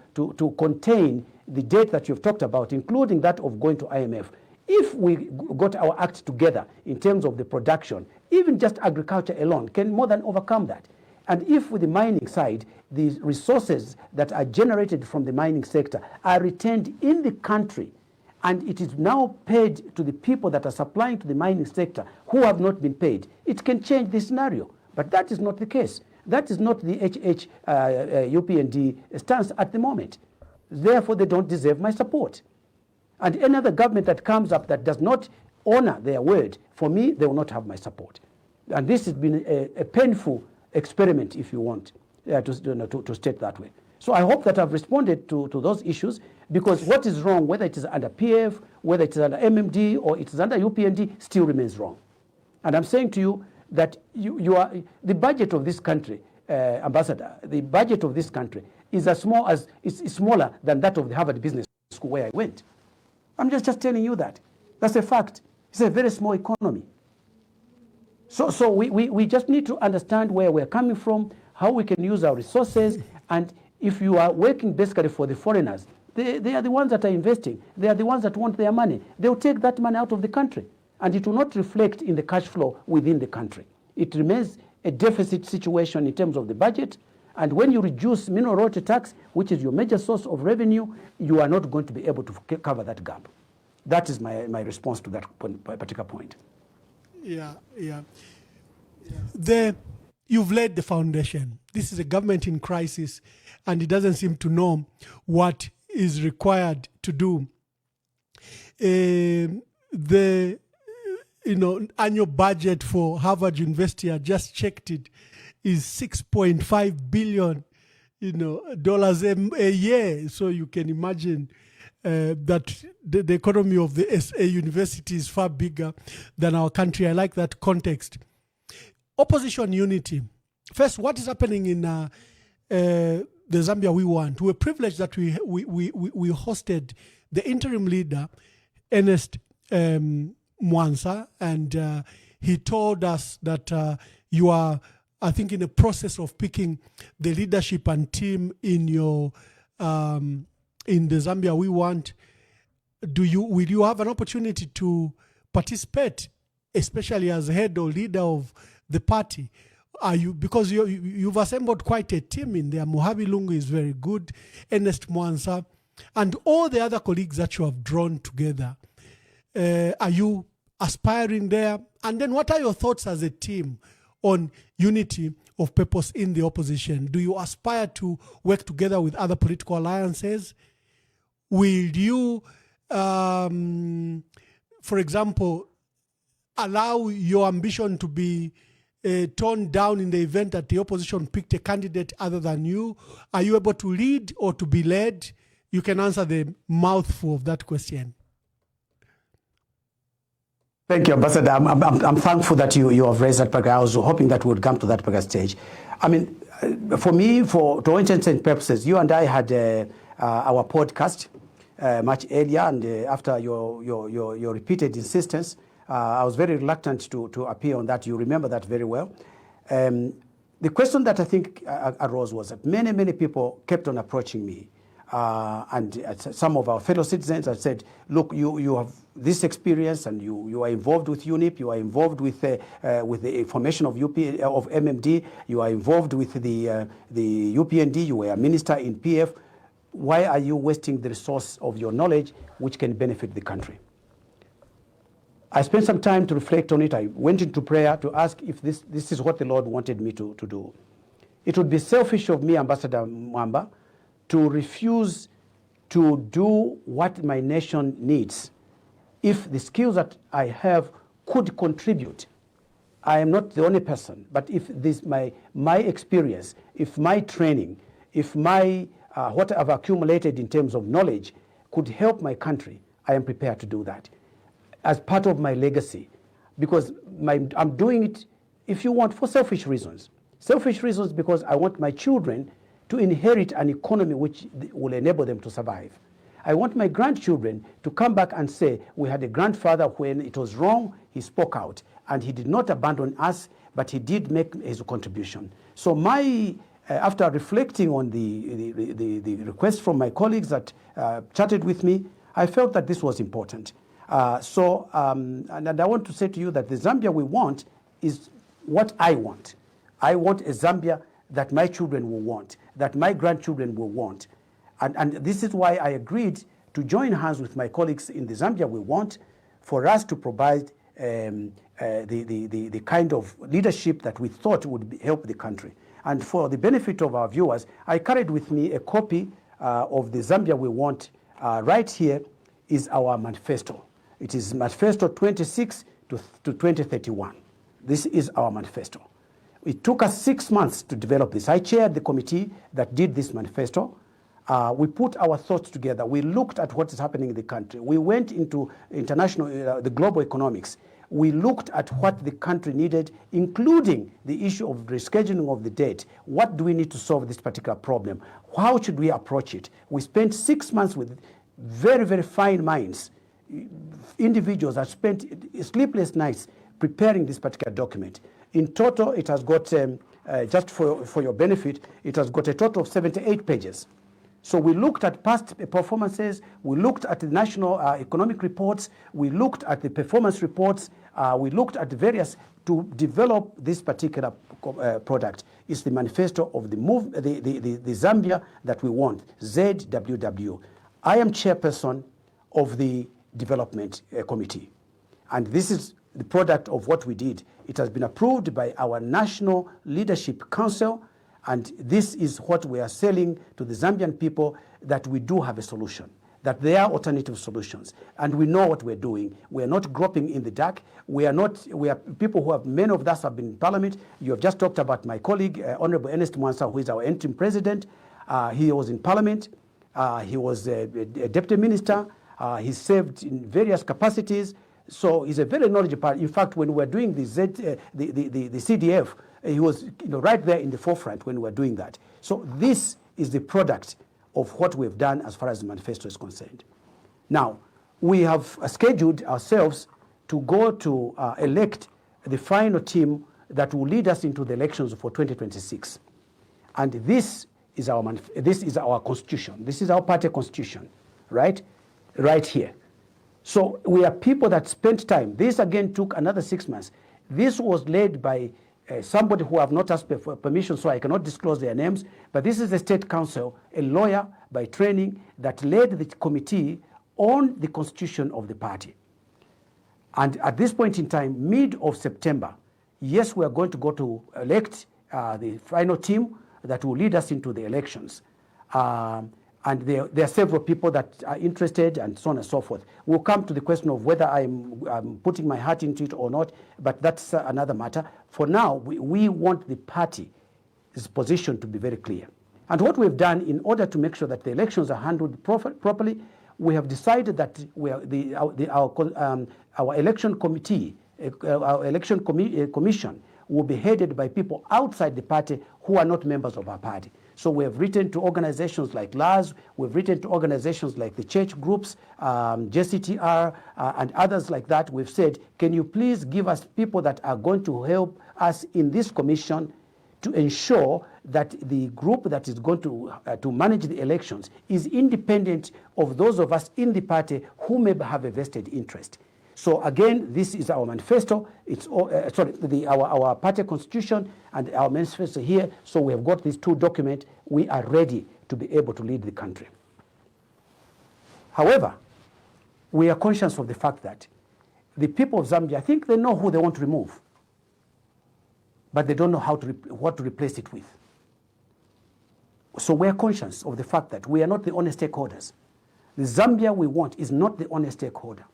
S7: contain the date that you've talked about, including that of going to IMF, if we got our act together in terms of the production, even just agriculture alone can more than overcome that. And if with the mining side, the resources that are generated from the mining sector are retained in the country, and it is now paid to the people that are supplying to the mining sector who have not been paid, it can change the scenario. But that is not the case. That is not the UPND stance at the moment. Therefore, they don't deserve my support. And any other government that comes up that does not honor their word, for me, they will not have my support. And this has been a painful experiment, if you want, to state that way. So I hope that I've responded to those issues, because what is wrong, whether it is under PF, whether it is under MMD, or it is under UPND, still remains wrong. And I'm saying to you that the budget of this country, Ambassador, the budget of this country is is smaller than that of the Harvard Business School where I went. I'm just telling you that. That's a fact. It's a very small economy. So we just need to understand where we're coming from, how we can use our resources, and if you are working basically for the foreigners, they are the ones that are investing. They are the ones that want their money. They'll take that money out of the country, and it will not reflect in the cash flow within the country. It remains a deficit situation in terms of the budget, and when you reduce mineral royalty tax, which is your major source of revenue, you are not going to be able to cover that gap. That is my response to that particular point.
S1: Yeah. You've laid the foundation. This is a government in crisis, and it doesn't seem to know what is required to do. The annual budget for Harvard University, I just checked it, is $6.5 billion, dollars a year. So you can imagine that the economy of the SA university is far bigger than our country. I like that context. Opposition unity. First, what is happening in the Zambia we want? We're privileged that we hosted the interim leader, Ernest Mwansa, and he told us that you are, I think, in the process of picking the leadership and team in your in the Zambia we want. will you have an opportunity to participate, especially as head or leader of the party? Because you've assembled quite a team in there. Mohabi Lungu is very good, Ernest Mwansa, and all the other colleagues that you have drawn together. Are you aspiring there? And then what are your thoughts as a team on unity of purpose in the opposition? Do you aspire to work together with other political alliances? Will you, for example, allow your ambition to be toned down in the event that the opposition picked a candidate other than you? Are you able to lead or to be led? You can answer the mouthful of that question.
S7: Thank you, Ambassador. I'm thankful that you have raised that particular. I was hoping that we would come to that particular stage. I mean, for me, to all intents and purposes, you and I had our podcast much earlier, and after your repeated insistence, I was very reluctant to appear on that. You remember that very well. The question that I think arose was that many people kept on approaching me. And some of our fellow citizens have said, look, you have this experience and you are involved with UNIP, you are involved with the formation of MMD, you are involved with the UPND, you were a minister in PF. Why are you wasting the resource of your knowledge which can benefit the country? I spent some time to reflect on it. I went into prayer to ask if this is what the Lord wanted me to do. It would be selfish of me, Ambassador Mwamba, to refuse to do what my nation needs if the skills that I have could contribute. I am not the only person, but if this my experience, if my training, if my what I've accumulated in terms of knowledge could help my country, I am prepared to do that as part of my legacy, because I'm doing it, if you want, for selfish reasons. Selfish reasons because I want my children to inherit an economy which will enable them to survive. I want my grandchildren to come back and say, we had a grandfather when it was wrong, he spoke out, and he did not abandon us, but he did make his contribution. So after reflecting on the request from my colleagues that chatted with me, I felt that this was important. And I want to say to you that the Zambia we want is what I want. I want a Zambia that my children will want, that my grandchildren will want. And this is why I agreed to join hands with my colleagues in the Zambia we want for us to provide the kind of leadership that we thought would help the country. And for the benefit of our viewers, I carried with me a copy of the Zambia we want. Right here is our manifesto. It is Manifesto 26 to 2031. This is our manifesto. It took us 6 months to develop this. I chaired the committee that did this manifesto. We put our thoughts together. We looked at what is happening in the country. We went into international, the global economics. We looked at what the country needed, including the issue of rescheduling of the debt. What do we need to solve this particular problem? How should we approach it? We spent 6 months with very, very fine minds. Individuals have spent sleepless nights preparing this particular document. In total, it has got, just for your benefit, it has got a total of 78 pages. So we looked at past performances, we looked at the national economic reports, we looked at the performance reports, we looked at the various to develop this particular product. It's the manifesto of the Zambia that we want, ZWW. I am chairperson of the development committee, and this is the product of what we did. It has been approved by our National Leadership Council, and this is what we are selling to the Zambian people, that we do have a solution, that there are alternative solutions, and we know what we're doing. We are not groping in the dark. We are people who have, many of us have been in parliament. You have just talked about my colleague, Honorable Ernest Mwansa, who is our interim president. He was in parliament. He was a deputy minister. He served in various capacities. So he's a very knowledgeable part. In fact, when we were doing the CDF, he was right there in the forefront when we were doing that. So this is the product of what we've done as far as the manifesto is concerned. Now, we have scheduled ourselves to go to elect the final team that will lead us into the elections for 2026. And this is our constitution. This is our party constitution, right? Right here. So we are people that spent time. This again took another 6 months. This was led by somebody who have not asked for permission, so I cannot disclose their names. But this is a state counsel, a lawyer by training, that led the committee on the constitution of the party. And at this point in time, mid of September, yes, we are going to go to elect the final team that will lead us into the elections. And there are several people that are interested and so on and so forth. We'll come to the question of whether I'm putting my heart into it or not, but that's another matter. For now, we want the party's position to be very clear. And what we've done in order to make sure that the elections are handled properly, we have decided that our election committee, our election commission will be headed by people outside the party who are not members of our party. So we have written to organizations like LAS, we've written to organizations like the church groups, JCTR, and others like that. We've said, can you please give us people that are going to help us in this commission to ensure that the group that is going to manage the elections is independent of those of us in the party who may have a vested interest. So again, this is our manifesto. It's our party constitution and our manifesto here. So we have got these two documents. We are ready to be able to lead the country. However, we are conscious of the fact that the people of Zambia, I think they know who they want to remove, but they don't know what to replace it with. So we are conscious of the fact that we are not the only stakeholders. The Zambia we want is not the only stakeholder.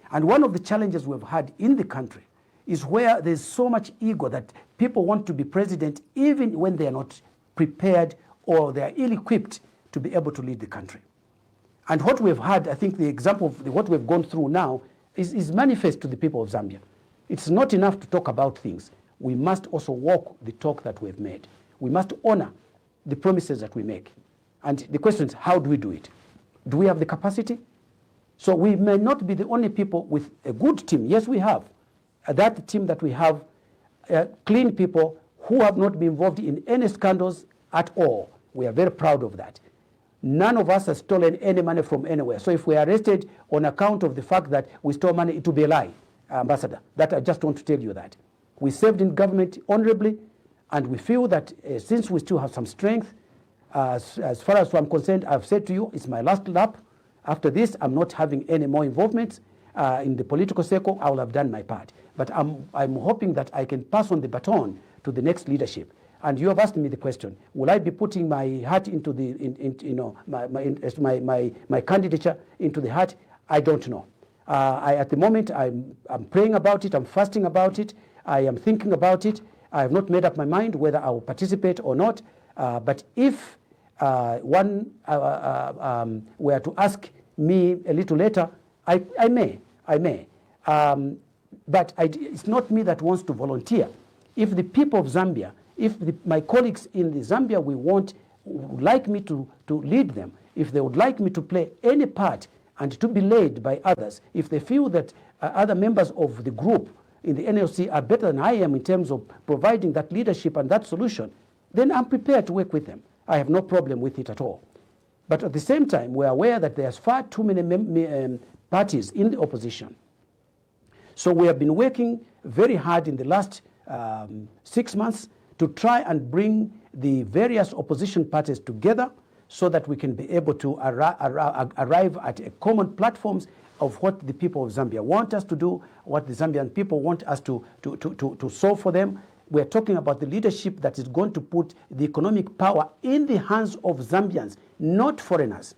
S7: And one of the challenges we've had in the country is where there's so much ego that people want to be president even when they are not prepared or they are ill-equipped to be able to lead the country. And what we've had, I think the example of what we've gone through now is manifest to the people of Zambia. It's not enough to talk about things. We must also walk the talk that we've made. We must honor the promises that we make. And the question is, how do we do it? Do we have the capacity? So we may not be the only people with a good team. Yes, we have. That team that we have, clean people who have not been involved in any scandals at all. We are very proud of that. None of us has stolen any money from anywhere. So if we are arrested on account of the fact that we stole money, it will be a lie, Ambassador. That I just want to tell you that. We served in government honorably, and we feel that since we still have some strength, as far as I'm concerned, I've said to you, it's my last lap. After this, I'm not having any more involvement in the political circle. I will have done my part. But I'm hoping that I can pass on the baton to the next leadership. And you have asked me the question: will I be putting my hat into my candidature into the hat? I don't know. At the moment, I'm praying about it. I'm fasting about it. I am thinking about it. I have not made up my mind whether I will participate or not. But if one were to ask me a little later, I may. But it's not me that wants to volunteer. If the people of Zambia, my colleagues in the Zambia would like me to lead them, if they would like me to play any part and to be led by others, if they feel that other members of the group in the NLC are better than I am in terms of providing that leadership and that solution, then I'm prepared to work with them. I have no problem with it at all. But at the same time, we're aware that there's far too many parties in the opposition. So we have been working very hard in the last 6 months to try and bring the various opposition parties together so that we can be able to arrive at a common platforms of what the people of Zambia want us to do, what the Zambian people want us to solve for them. We're talking about the leadership that is going to put the economic power in the hands of Zambians, not foreigners.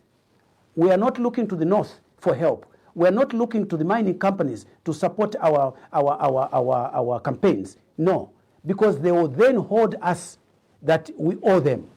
S7: We are not looking to the north for help. We are not looking to the mining companies to support our campaigns. No, because they will then hold us that we owe them.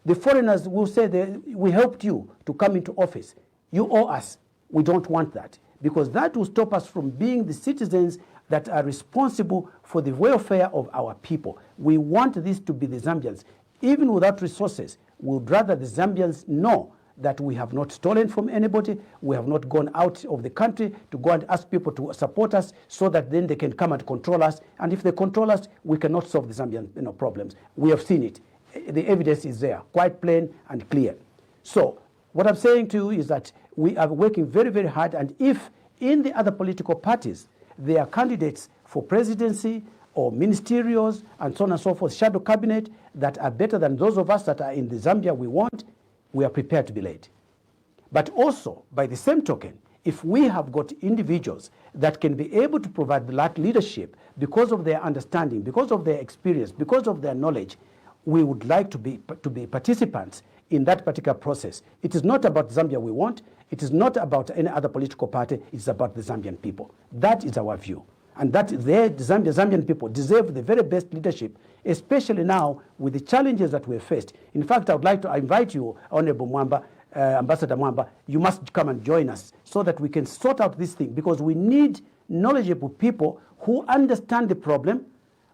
S7: The foreigners will say, we helped you to come into office. You owe us. We don't want that, because that will stop us from being the citizens that are responsible for the welfare of our people. We want this to be the Zambians. Even without resources, we would rather the Zambians know that we have not stolen from anybody, we have not gone out of the country to go and ask people to support us so that then they can come and control us. And if they control us, we cannot solve the Zambian problems. We have seen it. The evidence is there, quite plain and clear. So What I'm saying to you is that we are working very, very hard, and if in the other political parties there are candidates for presidency or ministerials and so on and so forth, shadow cabinet, that are better than those of us that are in the Zambia we want, we are prepared to be led. But also, by the same token, if we have got individuals that can be able to provide that leadership because of their understanding, because of their experience, because of their knowledge, we would like to be participants in that particular process. It is not about Zambia we want. It is not about any other political party. It's about the Zambian people. That is our view. And that the Zambian people deserve the very best leadership, especially now with the challenges that we have faced. In fact, I would like to invite you, Honorable Mwamba, Ambassador Mwamba, you must come and join us so that we can sort out this thing, because we need knowledgeable people who understand the problem,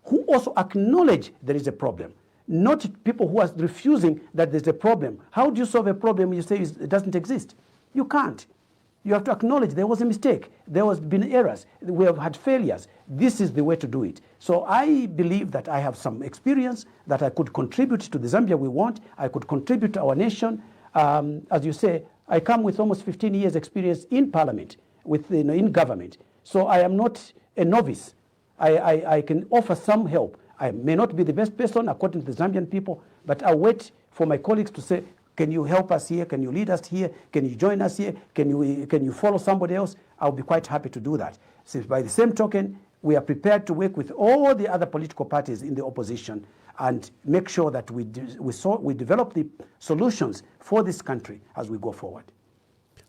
S7: who also acknowledge there is a problem, not people who are refusing that there's a problem. How do you solve a problem when you say it doesn't exist? You can't. You have to acknowledge there was a mistake, there has been errors, we have had failures. This is the way to do it. So I believe that I have some experience that I could contribute to the Zambia we want. I could contribute to our nation. As you say, I come with almost 15 years experience in parliament, in government. So I am not a novice. I can offer some help. I may not be the best person according to the Zambian people, but I wait for my colleagues to say, can you help us here? Can you lead us here? Can you join us here? Can you follow somebody else? I'll be quite happy to do that. So by the same token, we are prepared to work with all the other political parties in the opposition and make sure that we develop the solutions for this country as we go forward.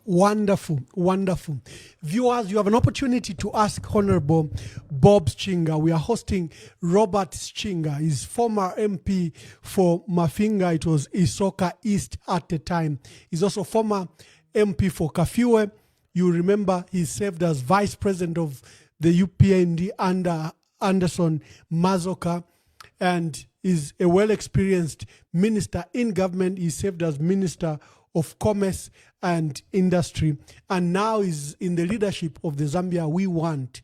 S1: Wonderful, wonderful. Viewers, you have an opportunity to ask Honorable Bob Sichinga. We are hosting Robert Sichinga. He's former MP for Mafinga. It was Isoka East at the time. He's also former MP for Kafiwe. You remember he served as Vice President of the UPND under Anderson Mazoka, and is a well-experienced minister in government. He served as Minister of Commerce and Industry, and now is in the leadership of the Zambia we want.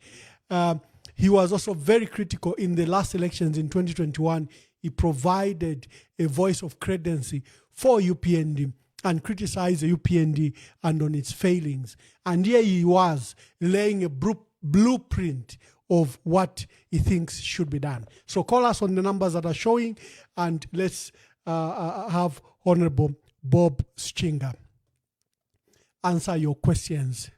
S1: He was also very critical in the last elections in 2021. He provided a voice of credency for UPND and criticized the UPND and on its failings. And here he was laying a blueprint of what he thinks should be done. So call us on the numbers that are showing, and let's have Honorable Bob Sichinga answer your questions.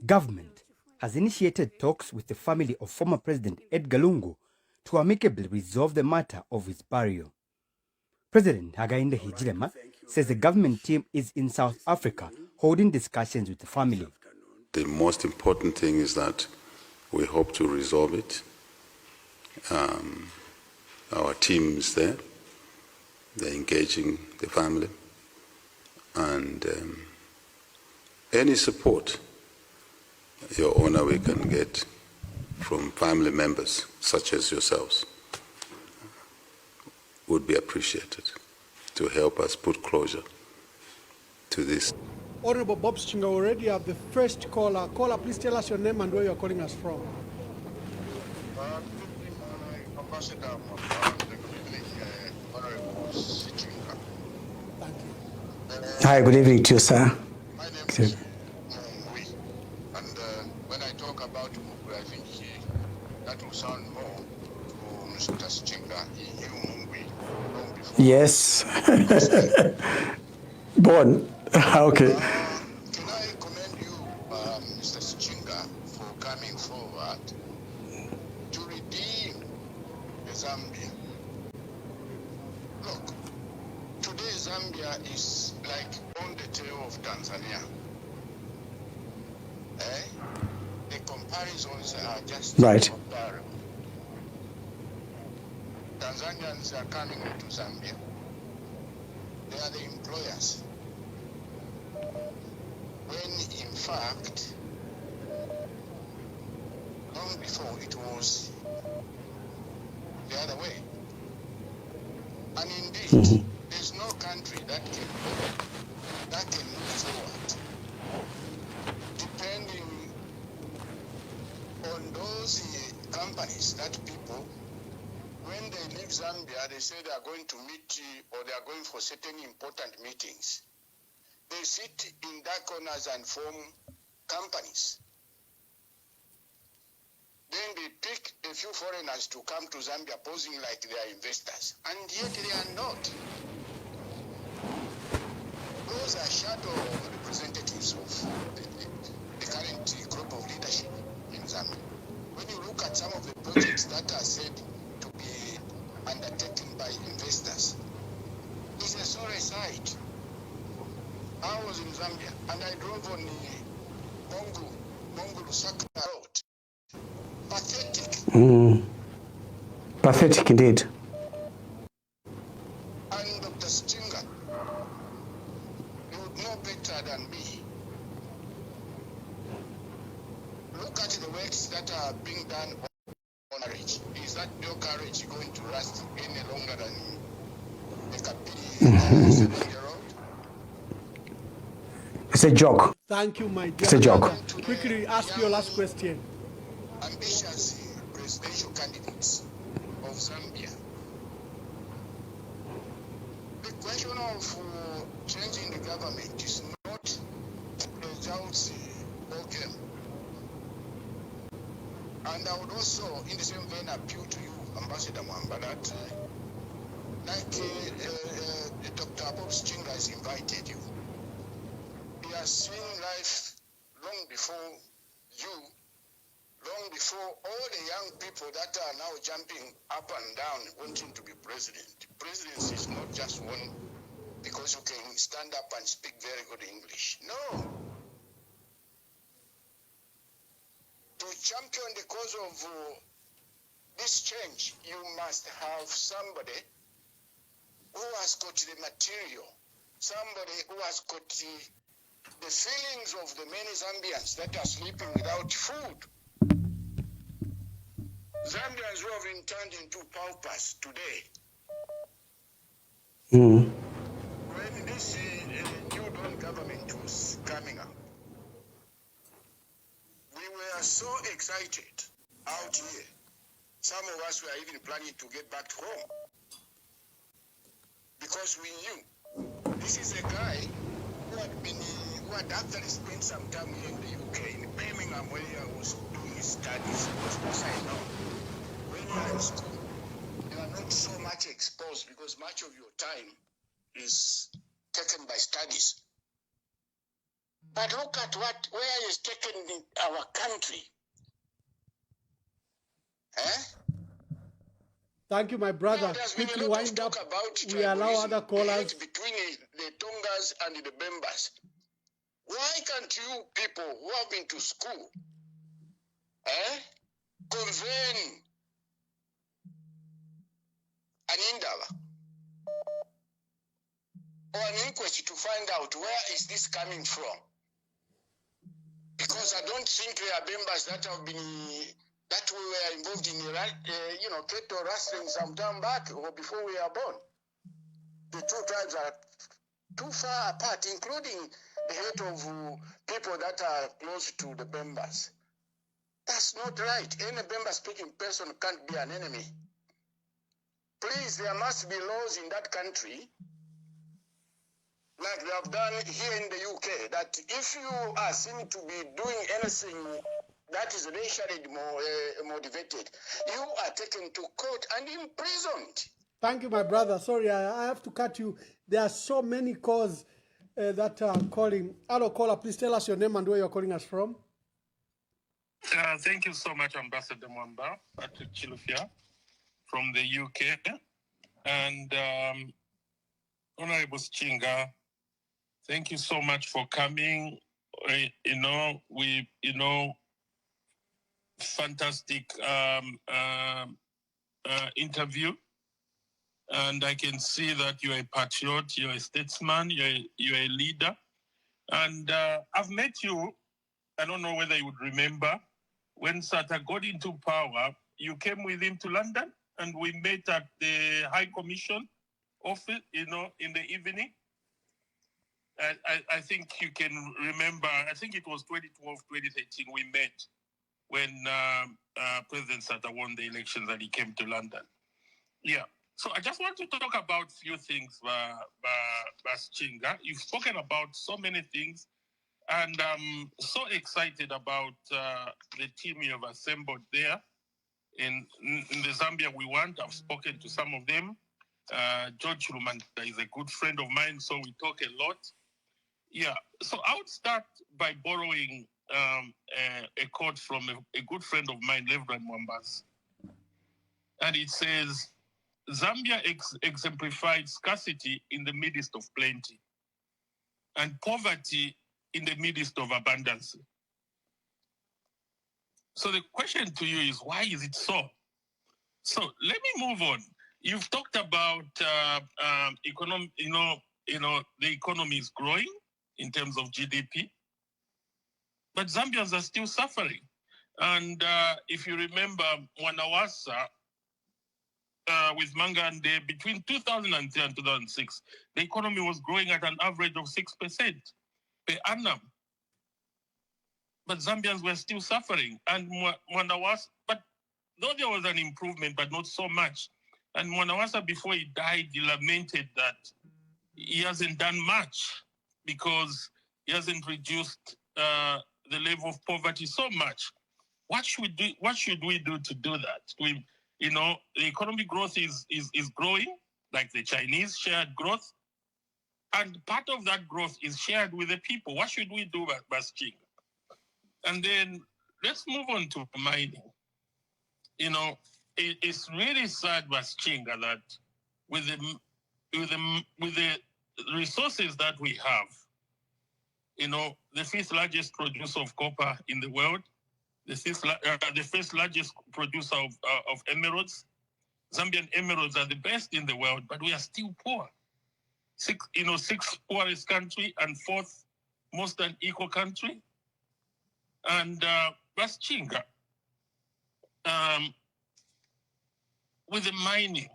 S5: Government has initiated talks with the family of former President Edgar Lungu to amicably resolve the matter of his burial. President Hakainde Hichilema says the government team is in South Africa holding discussions with the family.
S6: The most important thing is that we hope to resolve it. Our team is there. They're engaging the family. And any support, Your Honor, we can get from family members such as yourselves would be appreciated to help us put closure to this.
S1: Honorable Bob Sichinga, already have the first caller. Caller, please tell us your name and where you're calling us from.
S8: Ambassador, Honorable Sichinga.
S1: Thank you.
S7: Hi, good evening to you, sir.
S8: My name is Mungwi, and when I talk about Mungwi, I think that will sound more to Mr. Sichinga. He knew Mungwi long before.
S7: Yes. Born. Okay.
S8: Can I commend you, Mr. Sichinga, for coming forward to redeem the Zambia? Look, today Zambia is like on the tail of Tanzania. The comparisons are just
S7: Right.
S8: comparable. Tanzanians are coming into Zambia. They are the employers. When in fact, long before it was the other way. And indeed, there's no country that can move forward, depending on those companies that people, when when they leave Zambia, they say they are going to meet or they are going for certain important meetings. They sit in dark corners and form companies. Then they pick a few foreigners to come to Zambia posing like they are investors, and yet they are not. Those are shadow representatives of the current group of leadership in Zambia. When you look at some of the projects that are said to be undertaken by investors, it's a sorry sight. I was in Zambia and I drove on the Mongo-Lusaka road. Pathetic.
S7: Pathetic indeed.
S8: And Dr. Sichinga, you would know better than me. Look at the works that are being done on carriage. Is that no carriage going to last any longer than the Kapili 7-year-old?
S7: It's a joke.
S1: Thank you, my dear
S7: It's a joke.
S1: brother. Quickly ask your last question.
S8: Ambitious presidential candidates of Zambia. The question of changing the government is not a results game. And I would also, in the same vein, appeal to you, Ambassador Mwamba, that like Dr. Bob Sichinga has invited you. He has seen life long before you, long before all the young people that are now jumping up and down wanting to be president. Presidency is not just one because you can stand up and speak very good English. No. To champion the cause of this change, you must have somebody who has got the material, somebody who has got the feelings of the many Zambians that are sleeping without food. Zambians who have been turned into paupers today. When this new Dawn government was coming up, we were so excited out here. Some of us were even planning to get back home because we knew this is a guy who had actually spent some time here in the UK, in Birmingham, where he was doing his studies. Because I know when you are in school, you are not so much exposed because much of your time is taken by studies. But look at where is taken in our country.
S1: Thank you, my brother. Quickly wind up. We allow other callers.
S8: Between the Tongas and the Bembas. Why can't you people who have been to school convene an indaba or an inquest to find out where is this coming from? Because I don't think there are Bembas that have been that we were involved in cattle rustling some time back or before we are born. The two tribes are too far apart, including the head of people that are close to the Bembas. That's not right. Any Bemba-speaking person can't be an enemy. Please, there must be laws in that country, like they have done here in the UK, that if you are seen to be doing anything that is racially motivated, you are taken to court and imprisoned.
S1: Thank you, my brother. Sorry, I have to cut you. There are so many calls that are calling. Hello, caller, please tell us your name and where you're calling us from.
S9: Thank you so much, Ambassador Mwamba, Patrick Chilufya from the UK. And Honorable Sichinga, thank you so much for coming. Fantastic interview. And I can see that you're a patriot, you're a statesman, you're a leader. And I've met you, I don't know whether you would remember, when Sata got into power, you came with him to London and we met at the High Commission office, in the evening. I think you can remember, I think it was 2012, 2013, we met when President Sata won the elections and he came to London. Yeah. So I just want to talk about a few things, Sichinga. You've spoken about so many things, and I'm so excited about the team you have assembled there in the Zambia we want. I've spoken to some of them. George Lumanda is a good friend of mine, so we talk a lot. Yeah. So I would start by borrowing a quote from a good friend of mine, Reverend Mwambas. And it says, Zambia exemplified scarcity in the midst of plenty and poverty in the midst of abundance. So the question to you is, why is it so? So let me move on. You've talked about economic, the economy is growing in terms of GDP, but Zambians are still suffering. And if you remember, Mwanawasa, with Mangande, between 2003 and 2006, the economy was growing at an average of 6% per annum. But Zambians were still suffering. And Mwanawasa, but though there was an improvement, but not so much. And Mwanawasa, before he died, he lamented that he hasn't done much because he hasn't reduced the level of poverty so much. What should we do to do that? The economic growth is growing, like the Chinese shared growth. And part of that growth is shared with the people. What should we do, Sichinga? And then let's move on to mining. It's really sad, Sichinga, that with the resources that we have, the fifth largest producer of copper in the world, the first largest producer of emeralds. Zambian emeralds are the best in the world, but we are still poor. Sixth poorest country and fourth most unequal country. And Sichinga, with the mining,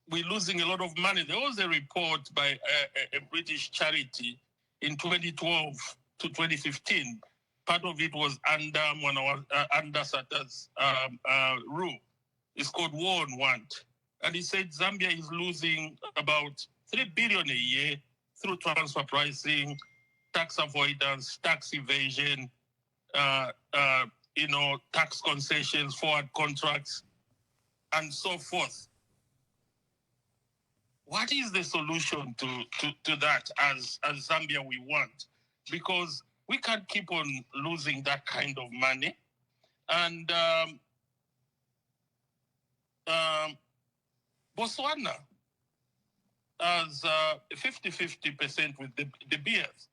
S9: we're losing a lot of money. There was a report by a British charity in 2012 to 2015. Part of it was under Sata's rule. It's called War on Want. And he said Zambia is losing about 3 billion a year through transfer pricing, tax avoidance, tax evasion, tax concessions, forward contracts, and so forth. What is the solution to that as Zambia we want? Because we can't keep on losing that kind of money. And Botswana has 50% with the beers.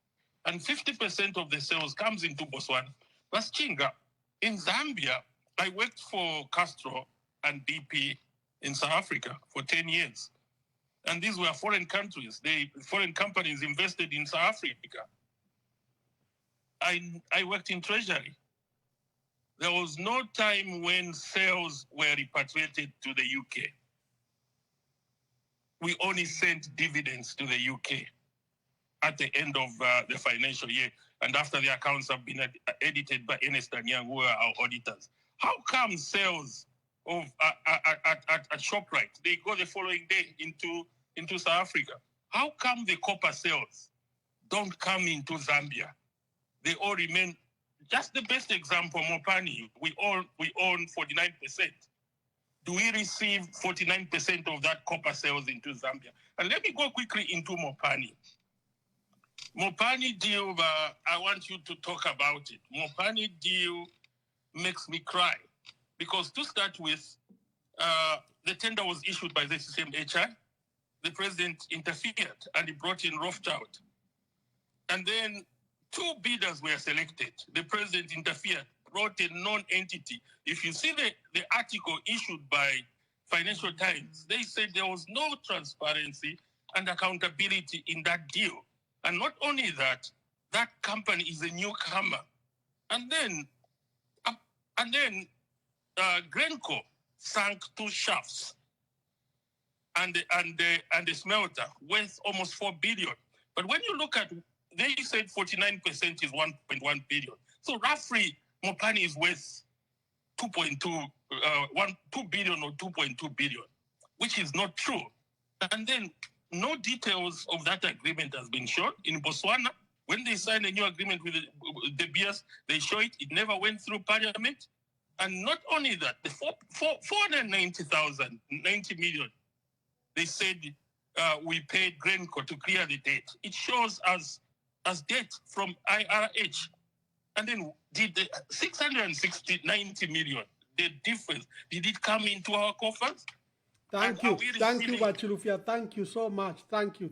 S9: And 50% of the sales comes into Botswana. Sichinga, in Zambia, I worked for Castro and BP in South Africa for 10 years. And these were foreign countries. Foreign companies invested in South Africa. I worked in Treasury. There was no time when sales were repatriated to the UK. We only sent dividends to the UK at the end of the financial year, and after the accounts have been edited by Ernst & Young, who are our auditors. How come sales of at ShopRite, they go the following day into South Africa? How come the copper sales don't come into Zambia? They all remain. Just the best example, Mopani, we own 49%. Do we receive 49% of that copper sales into Zambia? And let me go quickly into Mopani. Mopani deal, I want you to talk about it. Mopani deal makes me cry because to start with, the tender was issued by the CCMHI. The president interfered and he brought in Rothschild. And then 2 bidders were selected. The president interfered, brought a non-entity. If you see the article issued by Financial Times, they said there was no transparency and accountability in that deal. And not only that, that company is a newcomer. And then Grenco sank 2 shafts and the smelter worth almost 4 billion. But when you look at, they said 49% is 1.1 billion. So roughly, Mopani is worth 2.2 2 billion or 2.2 billion, which is not true. And then no details of that agreement has been shown. In Botswana, when they signed a new agreement with the BS, they show it. It never went through parliament. And not only that, the 90 million, they said we paid Grenco to clear the debt. It shows as debt from IRH. And then did the 90 million, the difference, did it come into our coffers?
S1: Thank you, Bachilufia. Thank you so much. Thank you.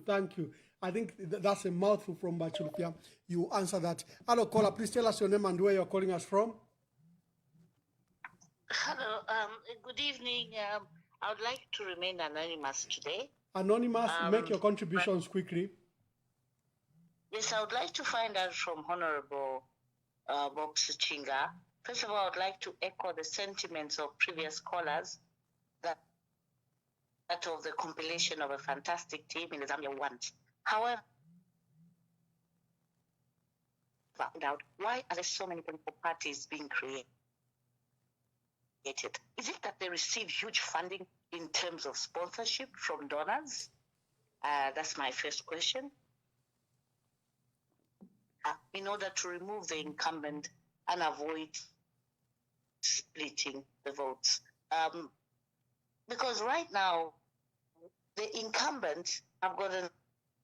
S1: I think that's a mouthful from Bachilufia. You answer that. Hello, caller. Please tell us your name and where you're calling us from.
S10: Hello. Good evening. I would like to remain anonymous today.
S1: Anonymous, make your contributions quickly.
S10: Yes, I would like to find out from Honorable Bob Sichinga. First of all, I would like to echo the sentiments of previous callers that of the compilation of a fantastic team in the Zambia want. However, found out why are there so many political parties being created? Is it that they receive huge funding in terms of sponsorship from donors? That's my first question. In order to remove the incumbent and avoid splitting the votes. Because right now, the incumbents have got an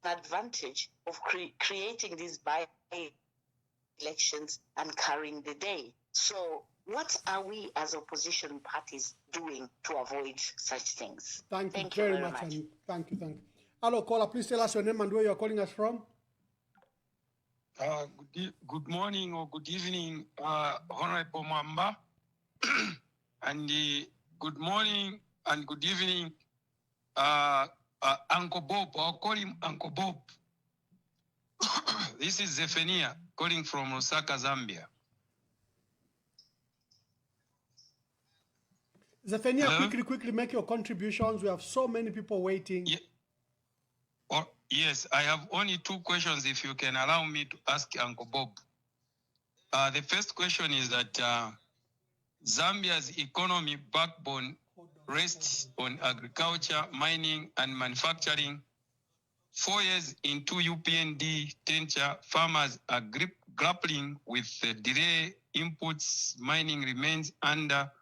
S10: advantage of creating these by-elections and carrying the day. So what are we as opposition parties doing to avoid such things?
S1: Thank you very much. And thank you. Hello, caller. Please tell us your name and where you're calling us from.
S11: Good morning or good evening, Honorable Mwamba. And good morning and good evening, Uncle Bob. I'll call him Uncle Bob. This is Zephania calling from Lusaka, Zambia.
S1: Zephania, quickly make your contributions. We have so many people waiting.
S11: Yeah. Yes, I have only two questions if you can allow me to ask Uncle Bob. The first question is that Zambia's economy backbone rests on agriculture, mining, and manufacturing. 4 years into UPND tenure, farmers are grappling with the delay inputs. Mining remains under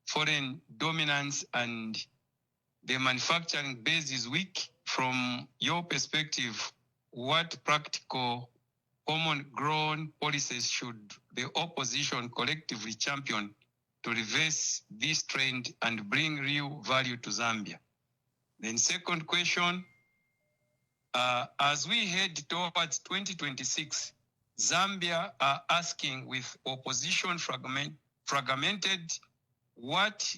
S11: foreign dominance and the manufacturing base is weak. From your perspective, what practical homegrown policies should the opposition collectively champion to reverse this trend and bring real value to Zambia? Then second question, as we head towards 2026, Zambia are asking with opposition fragmented, what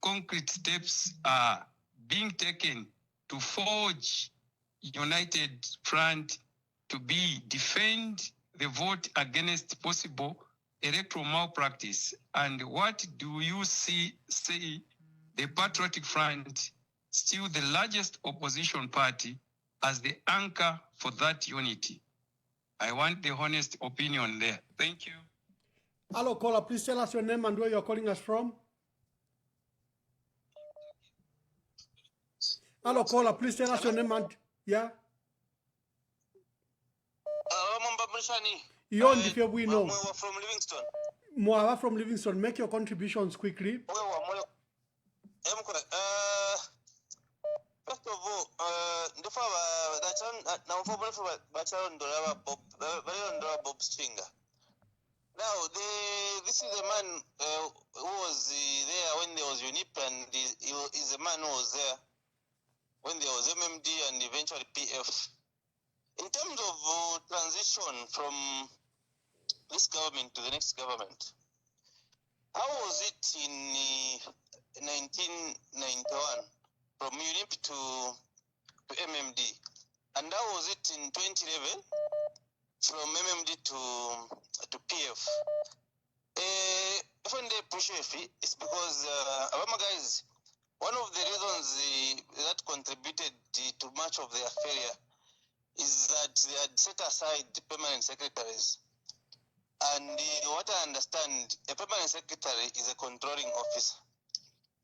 S11: concrete steps are being taken to forge united front to defend the vote against possible electoral malpractice? And what do you see the Patriotic Front, still the largest opposition party, as the anchor for that unity? I want the honest opinion there. Thank you.
S1: Hello, caller. Please tell us your name and where you're calling us from. Hello, caller. Please tell us your name and yeah. You're we know.
S8: From Livingston.
S1: Moawa from Livingston. Make your contributions quickly.
S8: First of all, Bob Sichinga. Now, this is a man who was there when there was UNIP, and he is a man who was there when there was MMD and eventually PF. In terms of transition from this government to the next government, how was it in 1991 from UNIP to MMD? And how was it in 2011 from MMD to PF? It's because guys, one of the reasons that contributed to much of the affair is that they had set aside the permanent secretaries. And what I understand, a permanent secretary is a controlling officer.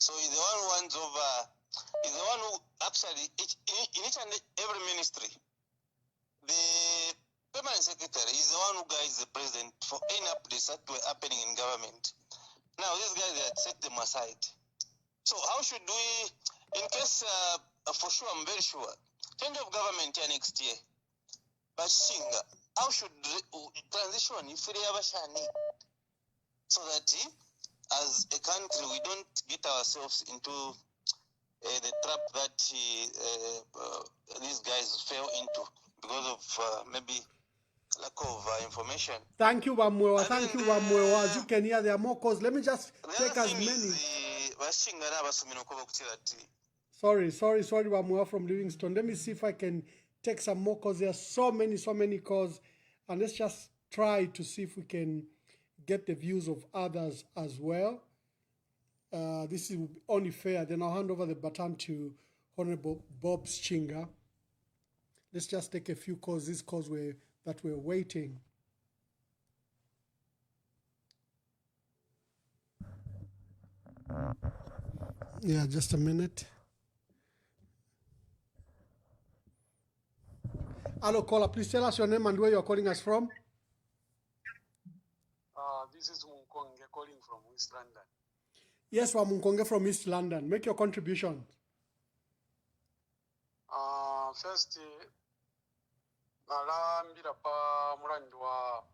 S8: So he's the one who wants over, he's the one who actually, in each and every ministry, the permanent secretary is the one who guides the president for any updates that were happening in government. Now, these guys, they had set them aside. So how should we, in case, for sure, I'm very sure, change of government here next year, but Sichinga, how should transition if we have a shani, so that as a country we don't get ourselves into the trap that these guys fell into because of maybe lack of information.
S1: Thank you, Wamwewa. Thank you, Wamwewa. As you can hear, there are more calls. Let me just take as many. Sorry, Wamwewa from Livingston. Let me see if I can take some more calls. There are so many calls. And let's just try to see if we can get the views of others as well. This is only fair. Then I'll hand over the baton to Honorable Bob Sichinga. Let's just take a few calls. These calls that we're waiting. Yeah, just a minute. Hello, caller. Please tell us your name and where you're calling us from.
S12: This is Munkonge calling from East London.
S1: Yes, Munkonge from East London. Make your contribution.
S12: First, nalambira pa mulandi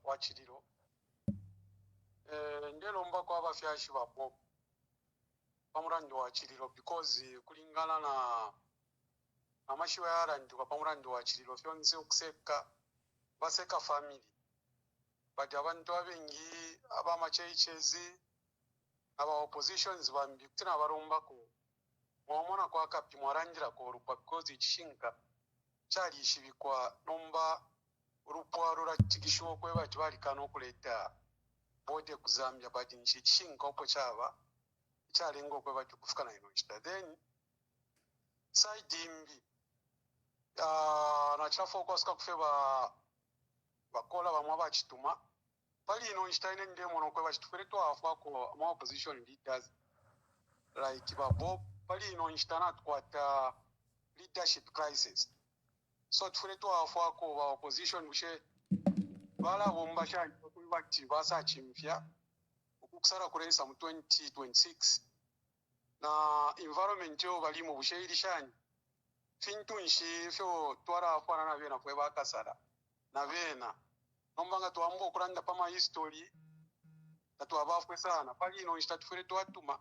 S12: wa Chililo. Ndelomba kwa abafyashi ba Bob pa mulandi wa Chililo because kulingana na amashiwa yalandibwa pa mulandi wa Chililo fyonse okuseka baseka family. But abantu abengi abamacheechezi aba oppositions bambi kutina abarombako mwamona kwa kapi mwarangira ko rupa because Sichinga chali ishibikwa nomba rupa rura tikisho kwe bati bali kano kuleta bode kuzambia but Sichinga opo chaba chali ngo kwe bati kufukana ino chita then side imbi na cha focus ka kufeba bakola bamwa bachituma pali ino nchitaine ndemo no kwe bachitufere to afako ama opposition leaders like Bob pali ino nchitana tukwata leadership crisis so tufere to afako ba opposition bushe bala bomba shani kuli bati basa chimfya ukukusara kuresa mu 2026 na environment yo bali mu bushe ilishani fintu nshi fyo twara afana na bena kwe bakasara na bena nombanga tuambo kuranda pama history tatu abafwe sana pali ino nchitatufere twatuma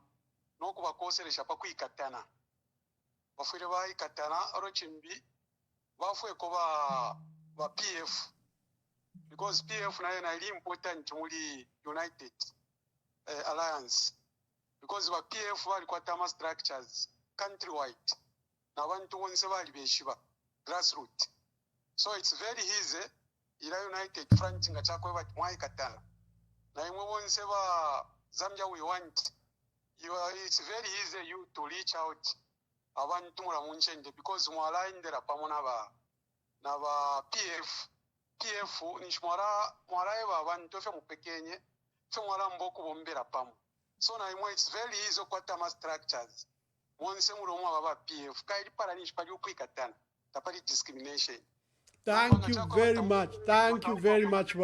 S12: noko bakoseresha pa kwikatana bafure bayikatana orochimbi bafwe ko ba PF because PF na ili important muri United Alliance because ba PF bali kwa tama structures countrywide na abantu bonse bali beshiba grassroots so it's very easy ila United Front nga chakwe bati mwaikatana na imwe bonse ba Zambia we want it's very easy you to reach out abantu mula munchende because mwalaindera pamona na ba PF mwara eba abantu fe mupekenye fe mwala mboko bombera pamu so na imwe it's very easy kwata ma structures monse mulomo aba PF kaili para nishi pali ukwikatana tapali discrimination.
S1: Thank you very much. Thank you very much,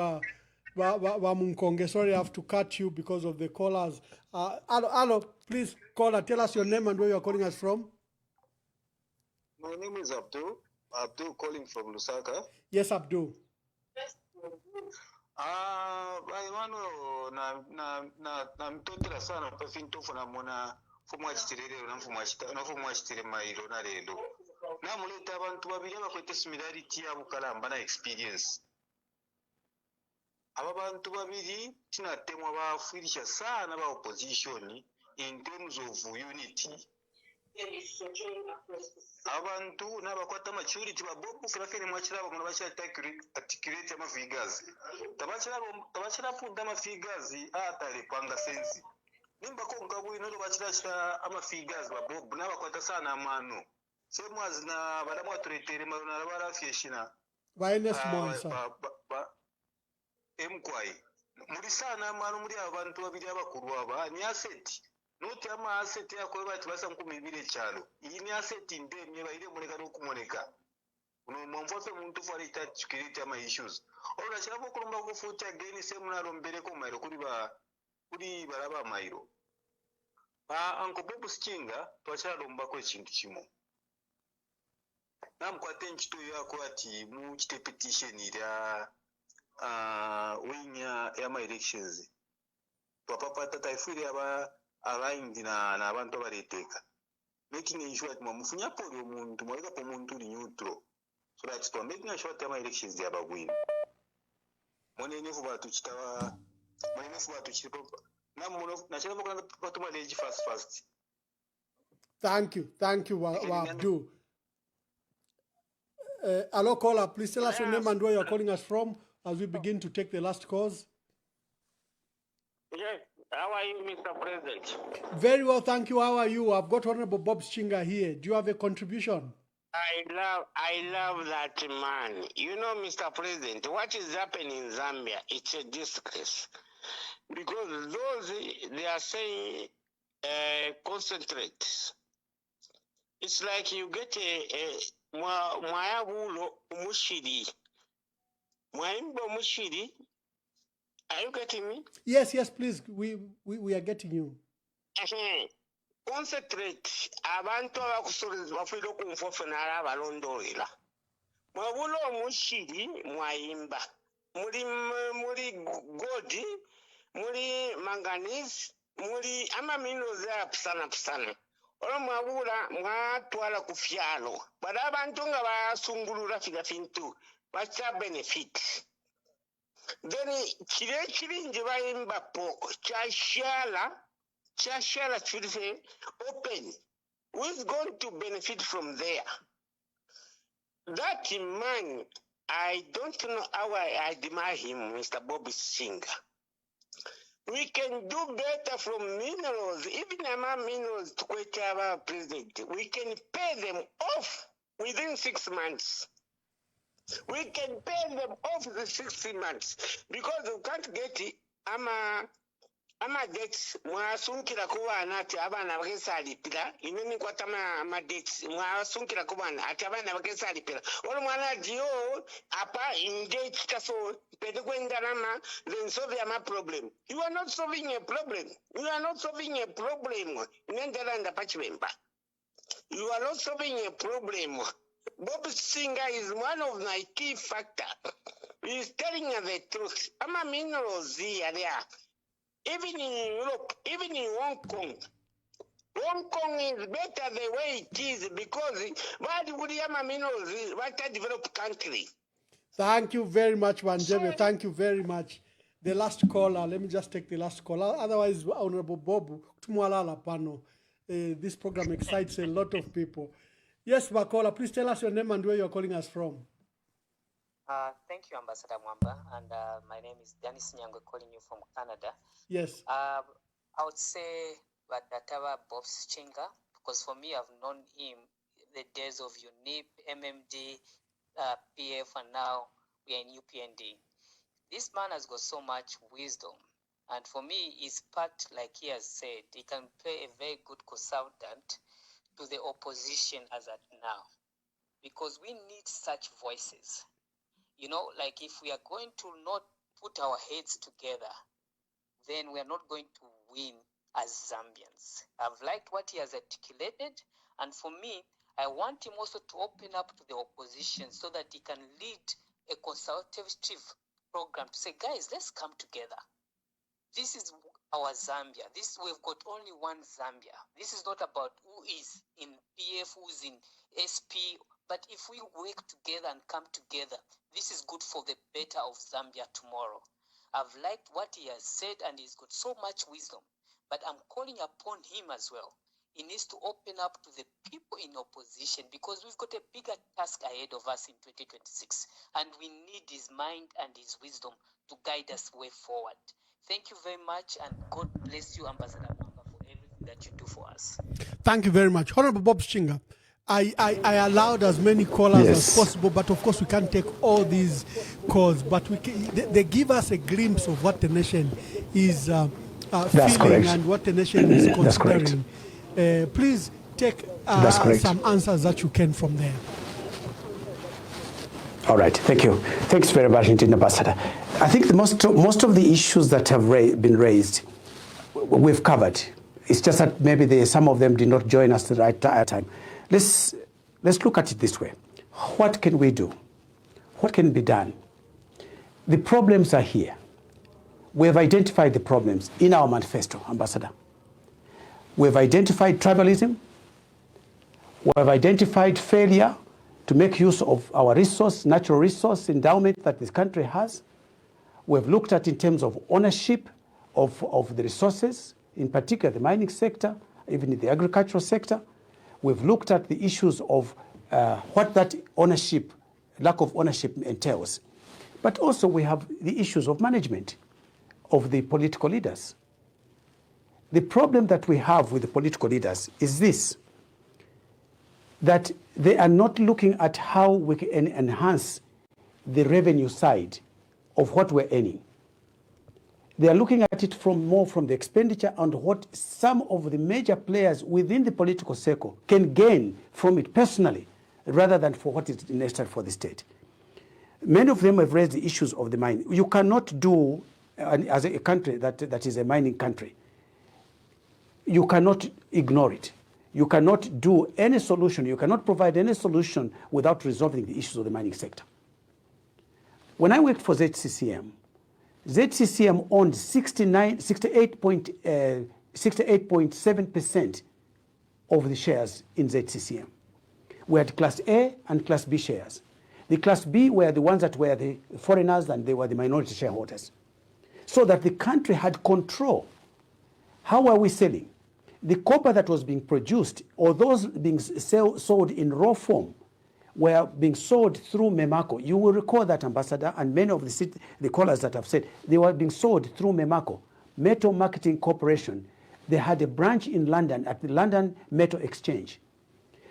S1: Munkonge. Sorry, I have to cut you because of the callers. Hello, please caller, tell us your name and where you are calling us from.
S13: My name is Abdul. Abdul calling from Lusaka.
S1: Yes, Abdul.
S13: na mtotera sana pa fintofu na mona fumu achitirere na fumu achitirere mairo na lelo. Na muleta abantu babiri abakwete similarity ya bukalamba na experience. Aba bantu babiri tinatemwa bafirisha sana ba opposition in terms of unity. Abantu nabakwata maturity baboku filafene mwachira bamuna bachira articulate ama figures. Tabachira punda ama figures atale kwanga sense. Nimba ko ngabu ino bachira ama figures baboku nabakwata sana amano. Semu azina badamu aturetere maruna barafyeshina
S1: baine sponsor
S13: emkwai muri sana amano muri abantu babiri abakuru aba ni asset noti amaaseti akobe bati basa nkumibire ekyalo iyi ni aseti ndemye bayire muleka n'okumoneka uno mwamfofe muntu fari security ama issues olwo kirabo okulumba kufuuti again semunalo mbereko mairo kuri baraba mairo Uncle Bob Sichinga twakyalombako ekintu kimu namukwate enkito yako ati mu kitepetition erya winya yama elections twapapata taifuri aba aligned na abantu abareteeka making sure ati mwamufunya poli omuntu mwaleka po omuntu uli neutral so that twa making sure ati ama elections yabagwina mwenenefu batukitawa mwenenefu batukitawa
S1: Thank you, Wabdu. Hello, caller. Please tell us your name and where you're calling us from as we begin to take the last calls.
S14: Yes. How are you, Mr. President?
S1: Very well, thank you. How are you? I've got Honorable Bob Sichinga here. Do you have a contribution?
S14: I love that man. You know, Mr. President, what is happening in Zambia? It's a disgrace. Because those, they are saying concentrate. It's like you get a mwayabulo umushiri. Mwaimbo umushiri. Are you getting me?
S1: Yes, please. We are getting you.
S14: Concentrate. Abantu abakusoleza bafire okunfofe nala abalondolera. Mwabulo umushiri mwaimba. Muri godi. Muri manganese, muri ama minerals pisana. Olo mwabula mwatwala ku fyalo. Bada abantu nga basungulula fintu bacha benefit. Then kiri nje bayimba po chashala should say open. Who is going to benefit from there? That man, I don't know how I admire him, Mr. Bob Sichinga. We can do better from minerals, even among minerals to our president. We can pay them off within 6 months. We can pay them off the 6 months because we can't get it. Ama debts mwasunkira kubana ati abana bakesalipira inene kwatama ama debts mwasunkira kubana ati abana bakesalipira olo mwana dio apa inje kitaso pede kwenda nama then solve my problem. You are not solving a problem. You are not solving a problem. Nendela pachimemba. You are not solving a problem. Bob Sichinga is one of my key factors. He is telling us the truth. Ama minerals here there. Even in Europe, even in Hong Kong is better the way it is because what would minerals what a developed country.
S1: Thank you very much, Wanjebe. Thank you very much. The last caller, let me just take the last caller. Otherwise, Honorable Bob, this program excites a lot of people. Yes, Bakola, please tell us your name and where you're calling us from.
S15: Thank you, Ambassador Mwamba, and my name is Dennis Nyango, calling you from Canada.
S1: Yes.
S15: I would say Batatawa Bob Sichinga, because for me, I've known him the days of UNIP, MMD, PF, and now we are in UPND. This man has got so much wisdom, and for me, his part, like he has said, he can play a very good consultant to the opposition as at now, because we need such voices. You know, like if we are going to not put our heads together, then we are not going to win as Zambians. I've liked what he has articulated, and for me, I want him also to open up to the opposition so that he can lead a consultative program to say, guys, let's come together. This is our Zambia. We've got only one Zambia. This is not about who is in PF, who's in SP, but if we work together and come together, this is good for the better of Zambia tomorrow. I've liked what he has said, and he's got so much wisdom, but I'm calling upon him as well. He needs to open up to the people in opposition because we've got a bigger task ahead of us in 2026, and we need his mind and his wisdom to guide us way forward. Thank you very much, and God bless you, Ambassador Mwamba, for everything that you do for us.
S1: Thank you very much. Honorable Bob Sichinga, I allowed as many callers as possible, but of course we can't take all these calls, but they give us a glimpse of what the nation is
S7: That's
S1: feeling
S7: correct.
S1: and what the nation is
S7: That's correct.
S1: considering. Please take
S7: That's correct.
S1: some answers that you can from there.
S7: All right, thank you. Thanks very much, indeed, Ambassador. I think most of the issues that have been raised, we've covered. It's just that maybe some of them did not join us at the right time. Let's look at it this way. What can we do? What can be done? The problems are here. We have identified the problems in our manifesto, Ambassador. We have identified tribalism. We have identified failure to make use of our natural resource endowment that this country has. We've looked at in terms of ownership of the resources, in particular the mining sector, even in the agricultural sector. We've looked at the issues of what that ownership, lack of ownership entails. But also we have the issues of management of the political leaders. The problem that we have with the political leaders is this, that they are not looking at how we can enhance the revenue side of what we're earning. They are looking at it more from the expenditure and what some of the major players within the political circle can gain from it personally, rather than for what is necessary for the state. Many of them have raised the issues of the mine. You cannot do, as a country that is a mining country, you cannot ignore it. You cannot do any solution, you cannot provide any solution without resolving the issues of the mining sector. When I worked for ZCCM, ZCCM owned 68.7% of the shares in ZCCM. We had Class A and Class B shares. The Class B were the ones that were the foreigners and they were the minority shareholders. So that the country had control. How are we selling? The copper that was being produced, or those being sold in raw form, were being sold through MEMACO. You will recall that, Ambassador, and many of the callers that have said, they were being sold through MEMACO, Metal Marketing Corporation. They had a branch in London at the London Metal Exchange.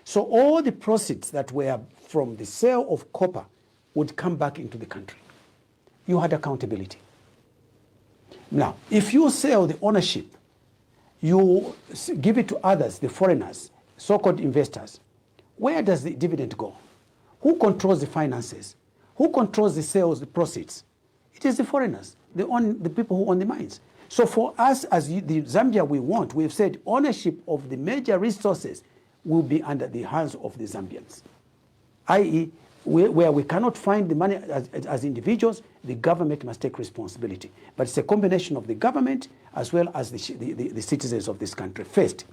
S7: So all the proceeds that were from the sale of copper would come back into the country. You had accountability. Now, if you sell the ownership, you give it to others, the foreigners, so-called investors, where does the dividend go? Who controls the finances? Who controls the sales, the proceeds? It is the foreigners, the people who own the mines. So for us, as the Zambia we want, we've said ownership of the major resources will be under the hands of the Zambians, i.e., where we cannot find the money as individuals, the government must take responsibility. But it's a combination of the government as well as the citizens of this country. First,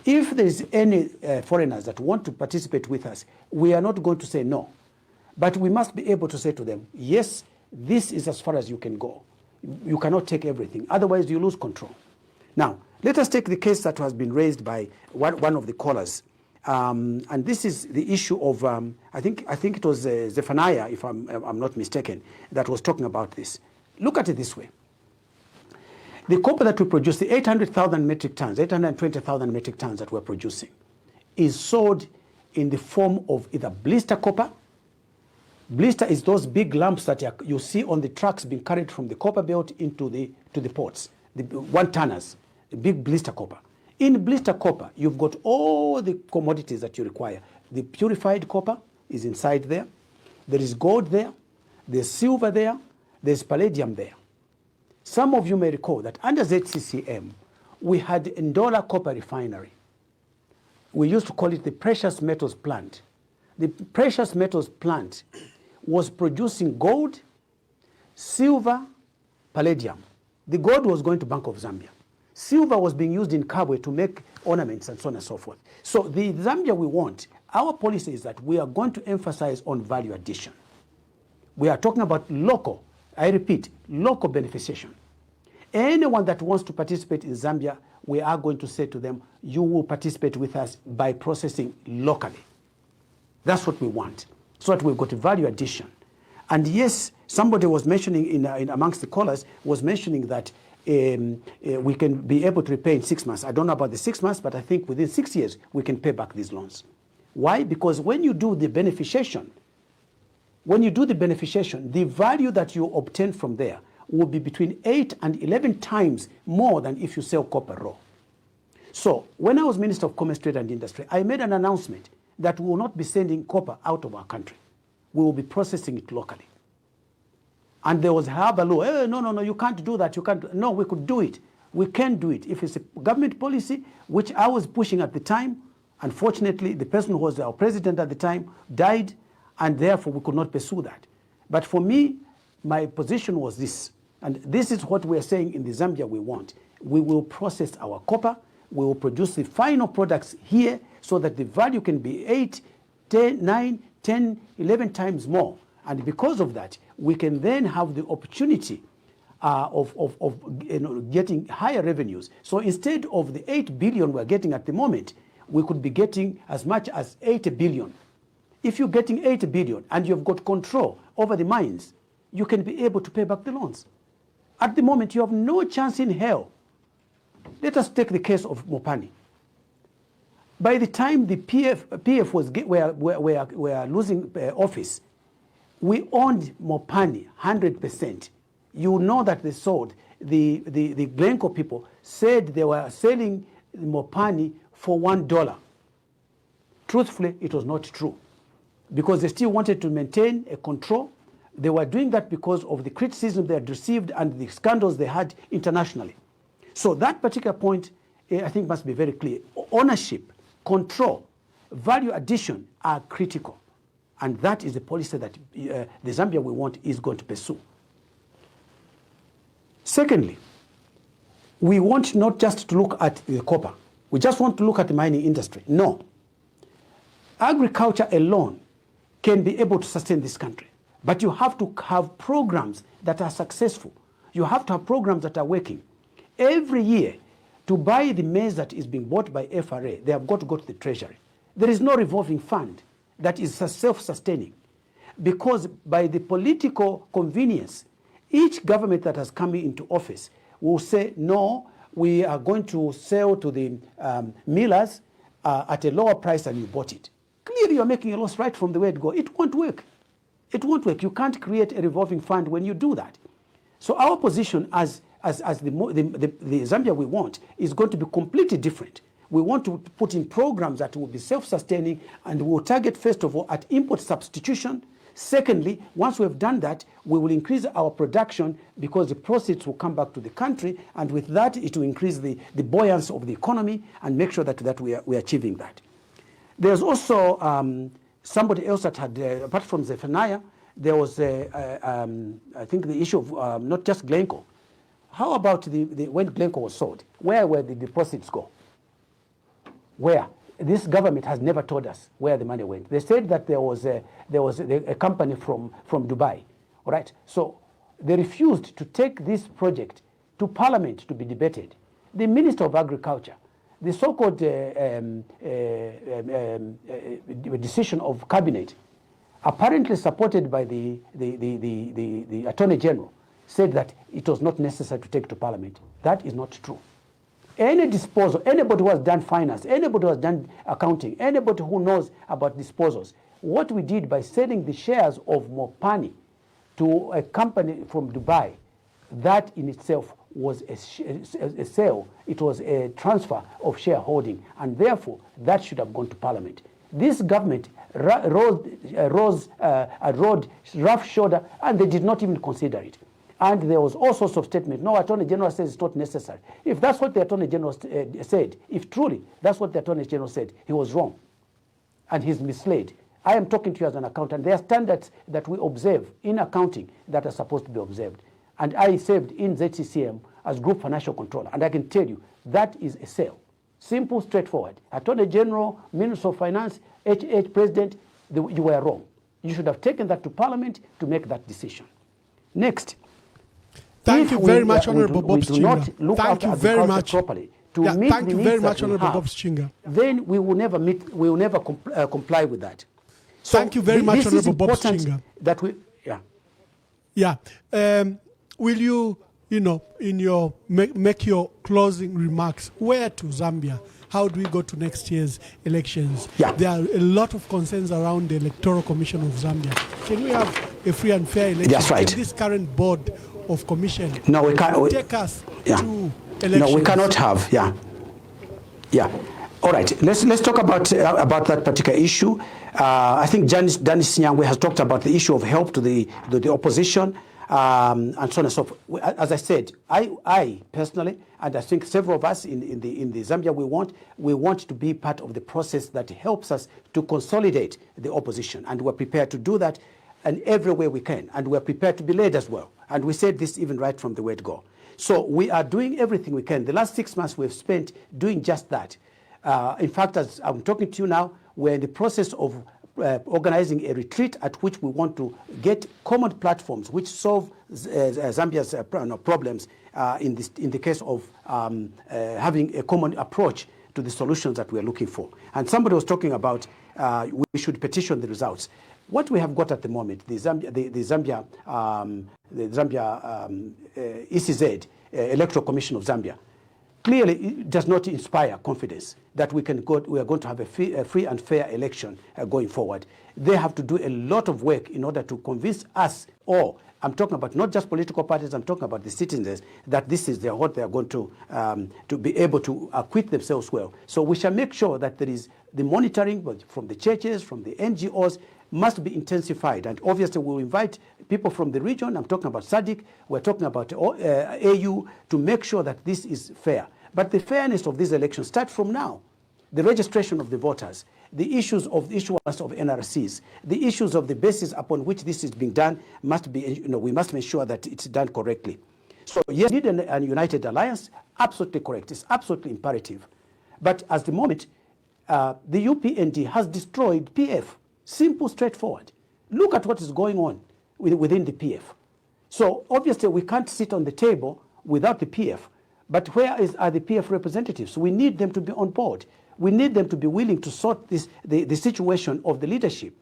S7: if there is any foreigners that want to participate with us, we are not going to say no. But we must be able to say to them, yes, this is as far as you can go. You cannot take everything. Otherwise, you lose control. Now, let us take the case that has been raised by one of the callers. And this is the issue of, I think it was Zephaniah, if I'm not mistaken, that was talking about this. Look at it this way. The copper that we produce, the 800,000 metric tons, 820,000 metric tons that we're producing, is sold in the form of either blister copper. Blister is those big lumps that you see on the trucks being carried from the copper belt into the ports, the one-tonners, the big blister copper. In blister copper, you've got all the commodities that you require. The purified copper is inside there. There is gold there. There's silver there. There's palladium there. Some of you may recall that under ZCCM, we had Ndola Copper Refinery. We used to call it the Precious Metals Plant. The Precious Metals Plant was producing gold, silver, palladium. The gold was going to Bank of Zambia. Silver was being used in Kabwe to make ornaments and so on and so forth. So the Zambia we want, our policy is that we are going to emphasize on value addition. We are talking about local, I repeat, local beneficiation. Anyone that wants to participate in Zambia, we are going to say to them, you will participate with us by processing locally. That's what we want, so that we've got a value addition. And yes, somebody was mentioning in amongst the callers, was mentioning that we can be able to repay in 6 months. I don't know about the 6 months, but I think within 6 years, we can pay back these loans. Why? Because when you do the beneficiation, the value that you obtain from there will be between 8 and 11 times more than if you sell copper raw. So when I was Minister of Commerce, Trade and Industry, I made an announcement that we will not be sending copper out of our country. We will be processing it locally. And there was Habalu, no, you can't do that, you can't. No, we could do it. We can do it. If it's a government policy, which I was pushing at the time, unfortunately, the person who was our president at the time died, and therefore we could not pursue that. But for me, my position was this, and this is what we are saying in the Zambia we want. We will process our copper, we will produce the final products here so that the value can be 8, 10, 9, 10, 11 times more. And because of that, we can then have the opportunity of getting higher revenues. So instead of the 8 billion we're getting at the moment, we could be getting as much as 8 billion. If you're getting 8 billion and you've got control over the mines, you can be able to pay back the loans. At the moment, you have no chance in hell. Let us take the case of Mopani. By the time the PF were losing office, we owned Mopani 100%. You know that they sold. The Glencoe people said they were selling Mopani for $1. Truthfully, it was not true, because they still wanted to maintain a control. They were doing that because of the criticism they had received and the scandals they had internationally. So that particular point, I think, must be very clear. Ownership, control, value addition are critical. And that is the policy that the Zambia we want is going to pursue. Secondly, we want not just to look at the copper. We just want to look at the mining industry. No. Agriculture alone can be able to sustain this country. But you have to have programs that are successful. You have to have programs that are working. Every year, to buy the maize that is being bought by FRA, they have got to go to the Treasury. There is no revolving fund that is self-sustaining, because by the political convenience, each government that has come into office will say, no, we are going to sell to the millers at a lower price than you bought it. Clearly, you're making a loss right from the word go. It won't work. It won't work. You can't create a revolving fund when you do that. So our position as the Zambia we want is going to be completely different. We want to put in programs that will be self-sustaining, and will target, first of all, at import substitution. Secondly, once we have done that, we will increase our production, because the proceeds will come back to the country, and with that, it will increase the buoyancy of the economy and make sure that we are achieving that. There's also somebody else that had, apart from Zephaniah, there was, I think, the issue of not just Glencoe. How about when Glencoe was sold? Where were the deposits go? Where? This government has never told us where the money went. They said that there was a company from Dubai, all right? So they refused to take this project to Parliament to be debated. The Minister of Agriculture, the so-called decision of cabinet, apparently supported by the Attorney General, said that it was not necessary to take to Parliament. That is not true. Any disposal, anybody who has done finance, anybody who has done accounting, anybody who knows about disposals, what we did by selling the shares of Mopani to a company from Dubai, that in itself was a sale. It was a transfer of shareholding, and therefore that should have gone to Parliament. This government rode rough shoulder, and they did not even consider it. And there was all sorts of statements. No, Attorney General says it's not necessary. If that's what the Attorney General said, if truly that's what the Attorney General said, he was wrong. And he's misled. I am talking to you as an accountant. There are standards that we observe in accounting that are supposed to be observed. And I served in ZCCM as Group Financial Controller. And I can tell you, that is a sale. Simple, straightforward. Attorney General, Minister of Finance, HH President, you were wrong. You should have taken that to Parliament to make that decision. Next.
S1: Thank you very much, Honorable Bob Sichinga.
S7: Thank you very much. Properly to meet
S1: thank you very much, Honorable Bob Sichinga.
S7: Then we will never meet. We will never comply with that. So
S1: thank you very much, Honorable Bob Sichinga.
S7: That we,
S1: will you, in your make your closing remarks? Where to Zambia? How do we go to next year's elections?
S7: Yeah.
S1: There are a lot of concerns around the Electoral Commission of Zambia. Can we have a free and fair election?
S7: That's right.
S1: Can this current board of commission
S7: No, we can't.
S1: would take us to elections.
S7: No, we cannot have. Yeah. All right. Let's talk about that particular issue. I think Dennis Nyangwe has talked about the issue of help to the opposition, and so on and so forth. As I said, I personally, and I think several of us in the Zambia, we want to be part of the process that helps us to consolidate the opposition, and we're prepared to do that in every way we can, and we're prepared to be led as well. And we said this even right from the word go. So we are doing everything we can. The last 6 months we've spent doing just that. In fact, as I'm talking to you now, we're in the process of organizing a retreat at which we want to get common platforms which solve Zambia's problems in the case of having a common approach to the solutions that we're looking for. And somebody was talking about we should petition the results. What we have got at the moment, the Zambia ECZ, Electoral Commission of Zambia, clearly it does not inspire confidence that we are going to have a free and fair election going forward. They have to do a lot of work in order to convince us all. I'm talking about not just political parties, I'm talking about the citizens, that this is what they are going to be able to acquit themselves well. So we shall make sure that there is the monitoring from the churches, from the NGOs, must be intensified. And obviously we'll invite people from the region. I'm talking about SADC, we're talking about AU, to make sure that this is fair. But the fairness of these elections starts from now. The registration of the voters, the issues of the issuance of NRCs, the issues of the basis upon which this is being done must be, we must make sure that it's done correctly. So yes, we need a united alliance, absolutely correct. It's absolutely imperative. But at the moment, the UPND has destroyed PF. Simple, straightforward. Look at what is going on within the PF. So obviously we can't sit on the table without the PF. But where are the PF representatives? We need them to be on board. We need them to be willing to sort the situation of the leadership.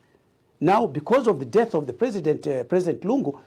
S7: Now, because of the death of the President Lungu,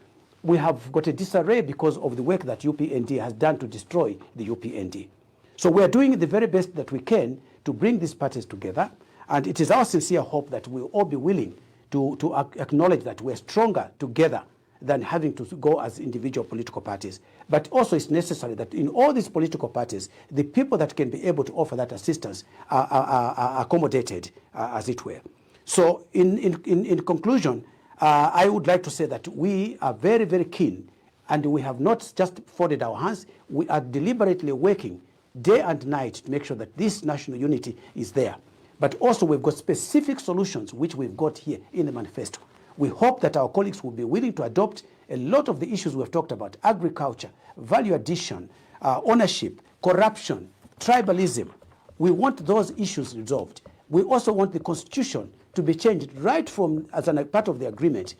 S7: we have got a disarray because of the work that UPND has done to destroy the UPND. So we are doing the very best that we can to bring these parties together. And it is our sincere hope that we'll all be willing to acknowledge that we're stronger together than having to go as individual political parties. But also it's necessary that in all these political parties, the people that can be able to offer that assistance are accommodated, as it were. So in conclusion, I would like to say that we are very, very keen, and we have not just folded our hands. We are deliberately working day and night to make sure that this national unity is there. But also we've got specific solutions which we've got here in the manifesto. We hope that our colleagues will be willing to adopt a lot of the issues we've talked about: agriculture, value addition, ownership, corruption, tribalism. We want those issues resolved. We also want the constitution to be changed right from as a part of the agreement.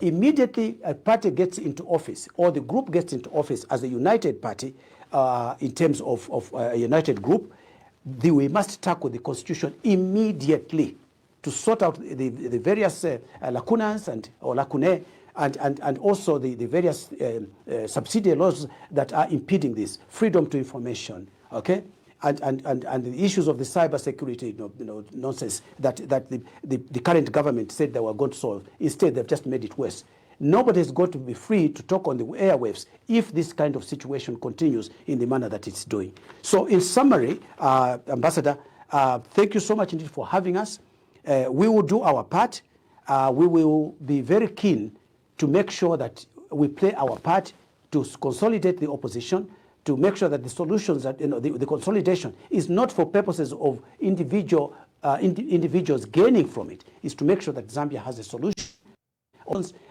S7: Immediately a party gets into office, or the group gets into office as a united party, in terms of a united group, we must tackle the constitution immediately to sort out the various lacunas or lacunae, and also the various subsidiary laws that are impeding this. Freedom to information, okay? And the issues of the cyber security nonsense that the current government said they were going to solve. Instead, they've just made it worse. Nobody is going to be free to talk on the airwaves if this kind of situation continues in the manner that it's doing. So in summary, Ambassador, thank you so much indeed for having us. We will do our part. We will be very keen to make sure that we play our part to consolidate the opposition, to make sure that the solutions, that the consolidation is not for purposes of individuals gaining from it. It's to make sure that Zambia has a solution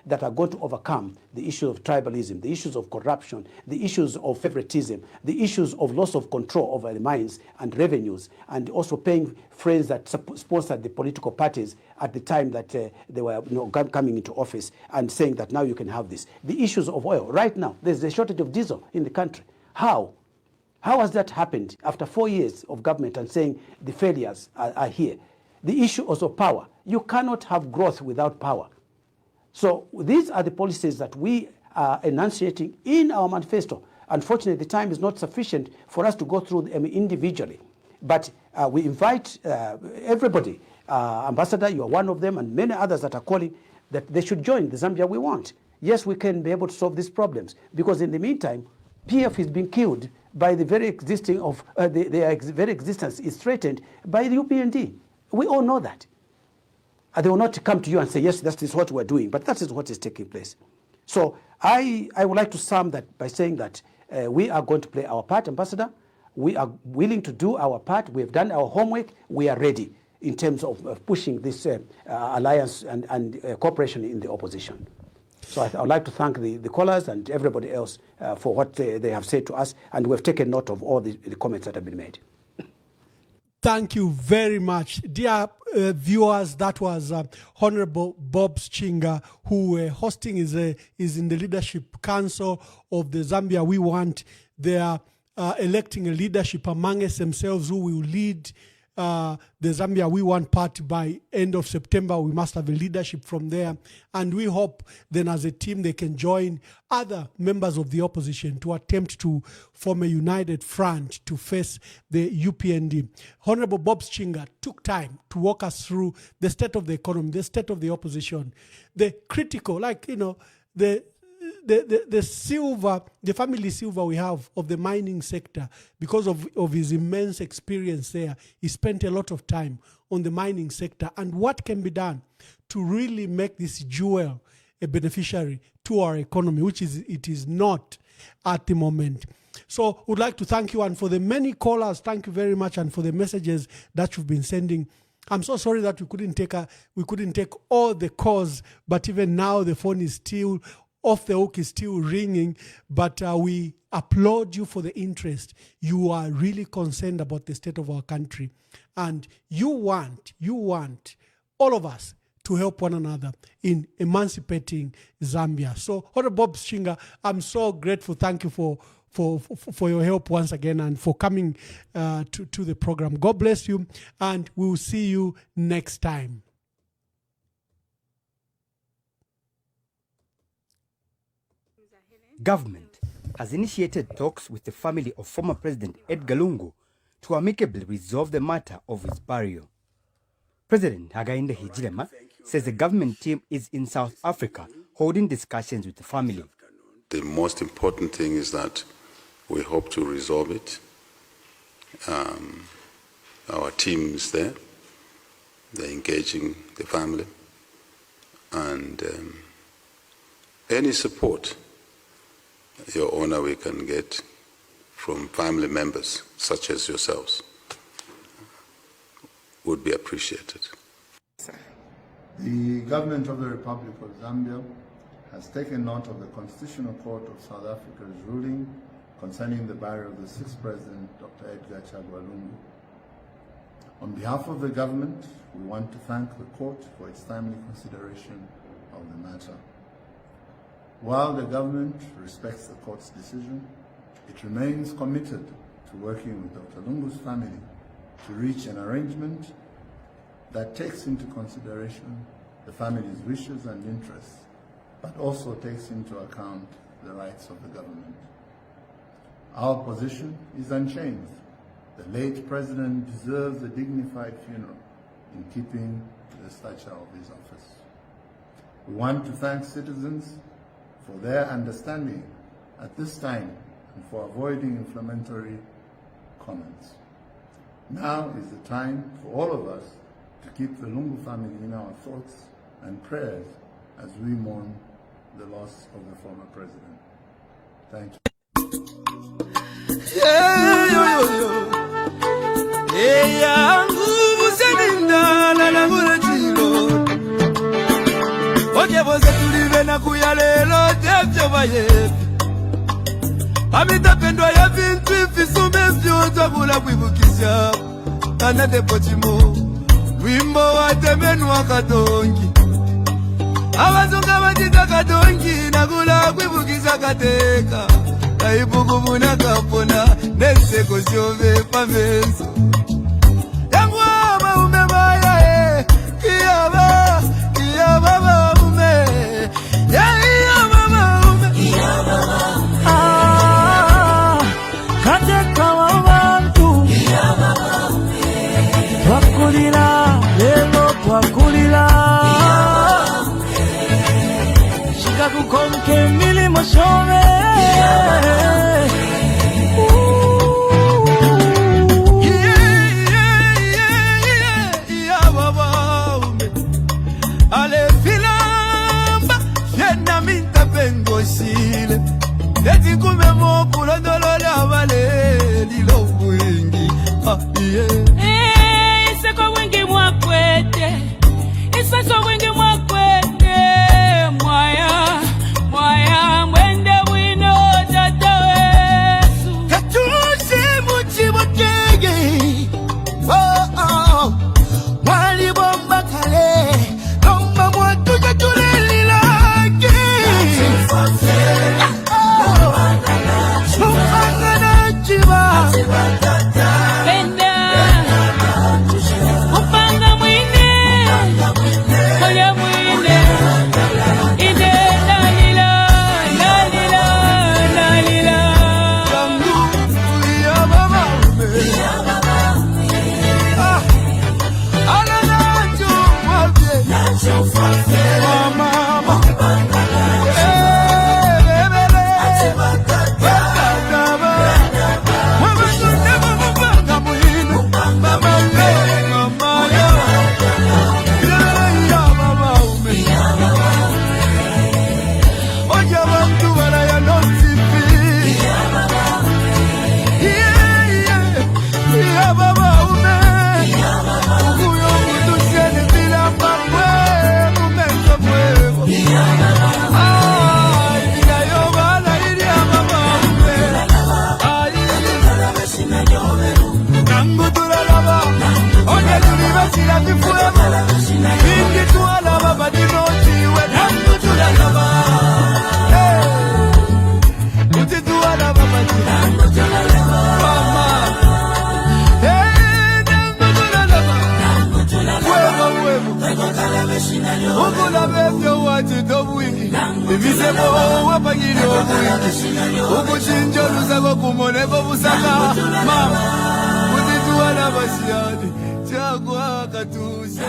S7: that are going to overcome the issues of tribalism, the issues of corruption, the issues of favoritism, the issues of loss of control over the mines and revenues, and also paying friends that sponsored the political parties at the time that they were coming into office and saying that now you can have this. The issues of oil. Right now, there's a shortage of diesel in the country. How? How has that happened after 4 years of government and saying the failures are here? The issue also of power. You cannot have growth without power. So these are the policies that we are enunciating in our manifesto. Unfortunately, the time is not sufficient for us to go through them individually. But we invite everybody, Ambassador, you are one of them, and many others that are calling, that they should join the Zambia we want. yes, we can be able to solve these problems. Because in the meantime, PF is being killed by the very existing of their very existence is threatened by the UPND. We all know that. They will not come to you and say, yes, that is what we're doing, but that is what is taking place. So I would like to sum that by saying that we are going to play our part, Ambassador. We are willing to do our part. We have done our homework. We are ready in terms of pushing this alliance and cooperation in the opposition. So I would like to thank the callers and everybody else for what they have said to us, and we have taken note of all the comments that have been made.
S1: Thank you very much. Dear viewers, that was Honorable Bob Sichinga, who hosting is in the Leadership Council of the Zambia We Want. They are electing a leadership among us themselves who will lead the Zambia We Want party by end of September. We must have a leadership from there. And we hope then as a team they can join other members of the opposition to attempt to form a united front to face the UPND. Honorable Bob Sichinga took time to walk us through the state of the economy, the state of the opposition, the critical, the silver, the family silver we have of the mining sector, because of his immense experience there. He spent a lot of time on the mining sector and what can be done to really make this jewel a beneficiary to our economy, which it is not at the moment. So would like to thank you, and for the many callers, thank you very much, and for the messages that you've been sending. I'm so sorry that we couldn't take all the calls, but even now the phone is still off the hook, is still ringing, but we applaud you for the interest. You are really concerned about the state of our country, and you want all of us to help one another in emancipating Zambia. So, Honorable Bob Sichinga, I'm so grateful. Thank you for your help once again and for coming to the program. God bless you, and we'll see you next time.
S5: Government has initiated talks with the family of former President Edgar Lungu to amicably resolve the matter of his burial. President Hakainde Hichilema says the government team is in South Africa holding discussions with the family.
S6: The most important thing is that we hope to resolve it. Our team is there. They're engaging the family. And any support, Your Honor, we can get from family members such as yourselves would be appreciated.
S4: The government of the Republic of Zambia has taken note of the Constitutional Court of South Africa's ruling concerning the burial of the sixth President, Dr. Edgar Lungu. On behalf of the government, we want to thank the court for its timely consideration of the matter. While the government respects the court's decision, it remains committed to working with Dr. Lungu's family to reach an arrangement that takes into consideration the family's wishes and interests, but also takes into account the rights of the government. Our position is unchanged. The late president deserves a dignified funeral in keeping with the stature of his office. We want to thank citizens for their understanding at this time and for avoiding inflammatory comments. Now is the time for all of us to keep the Lungu family in our thoughts and prayers as we mourn the loss of the former president. Thank you.
S3: Amitapendwa ya vintu ifisume vyote kula kuibukisha Tanate pochimo Wimbo wa temenu wa katongi Abazunga batita katongi Nakula kuibukisha kateka Kaibuku muna kapona Neseko siove pameso Yangu ama umebaya Kiyaba maume Kiyaba maume Kateka wa bantu Twakulira lelo twakulira Shika kukonga shove. Ale filamba, yena minta pengosile. Eti kume mo pulo dolola vale lilo wingi.
S2: Iseko wingi mwakwete, iseko wingi mwakwete, mwaya, mwaya, mwende wino tata wesu.
S3: Katusi muchi motege, wali bomba kale, lomba mwatu jatuleli lake. Upanga chiba,
S2: Penda, upanga mwine, koya mwine, ide lalila, lalila, lalila.
S3: yangu ya mama ume. Ala nacho mwabye, mama. Ukula bebyo wati dobwingi Ibisebo wapagiri obwingi Ukuchinjo lusako kumonebo busaka Mama Utituwa na basiyani Chakwa katuse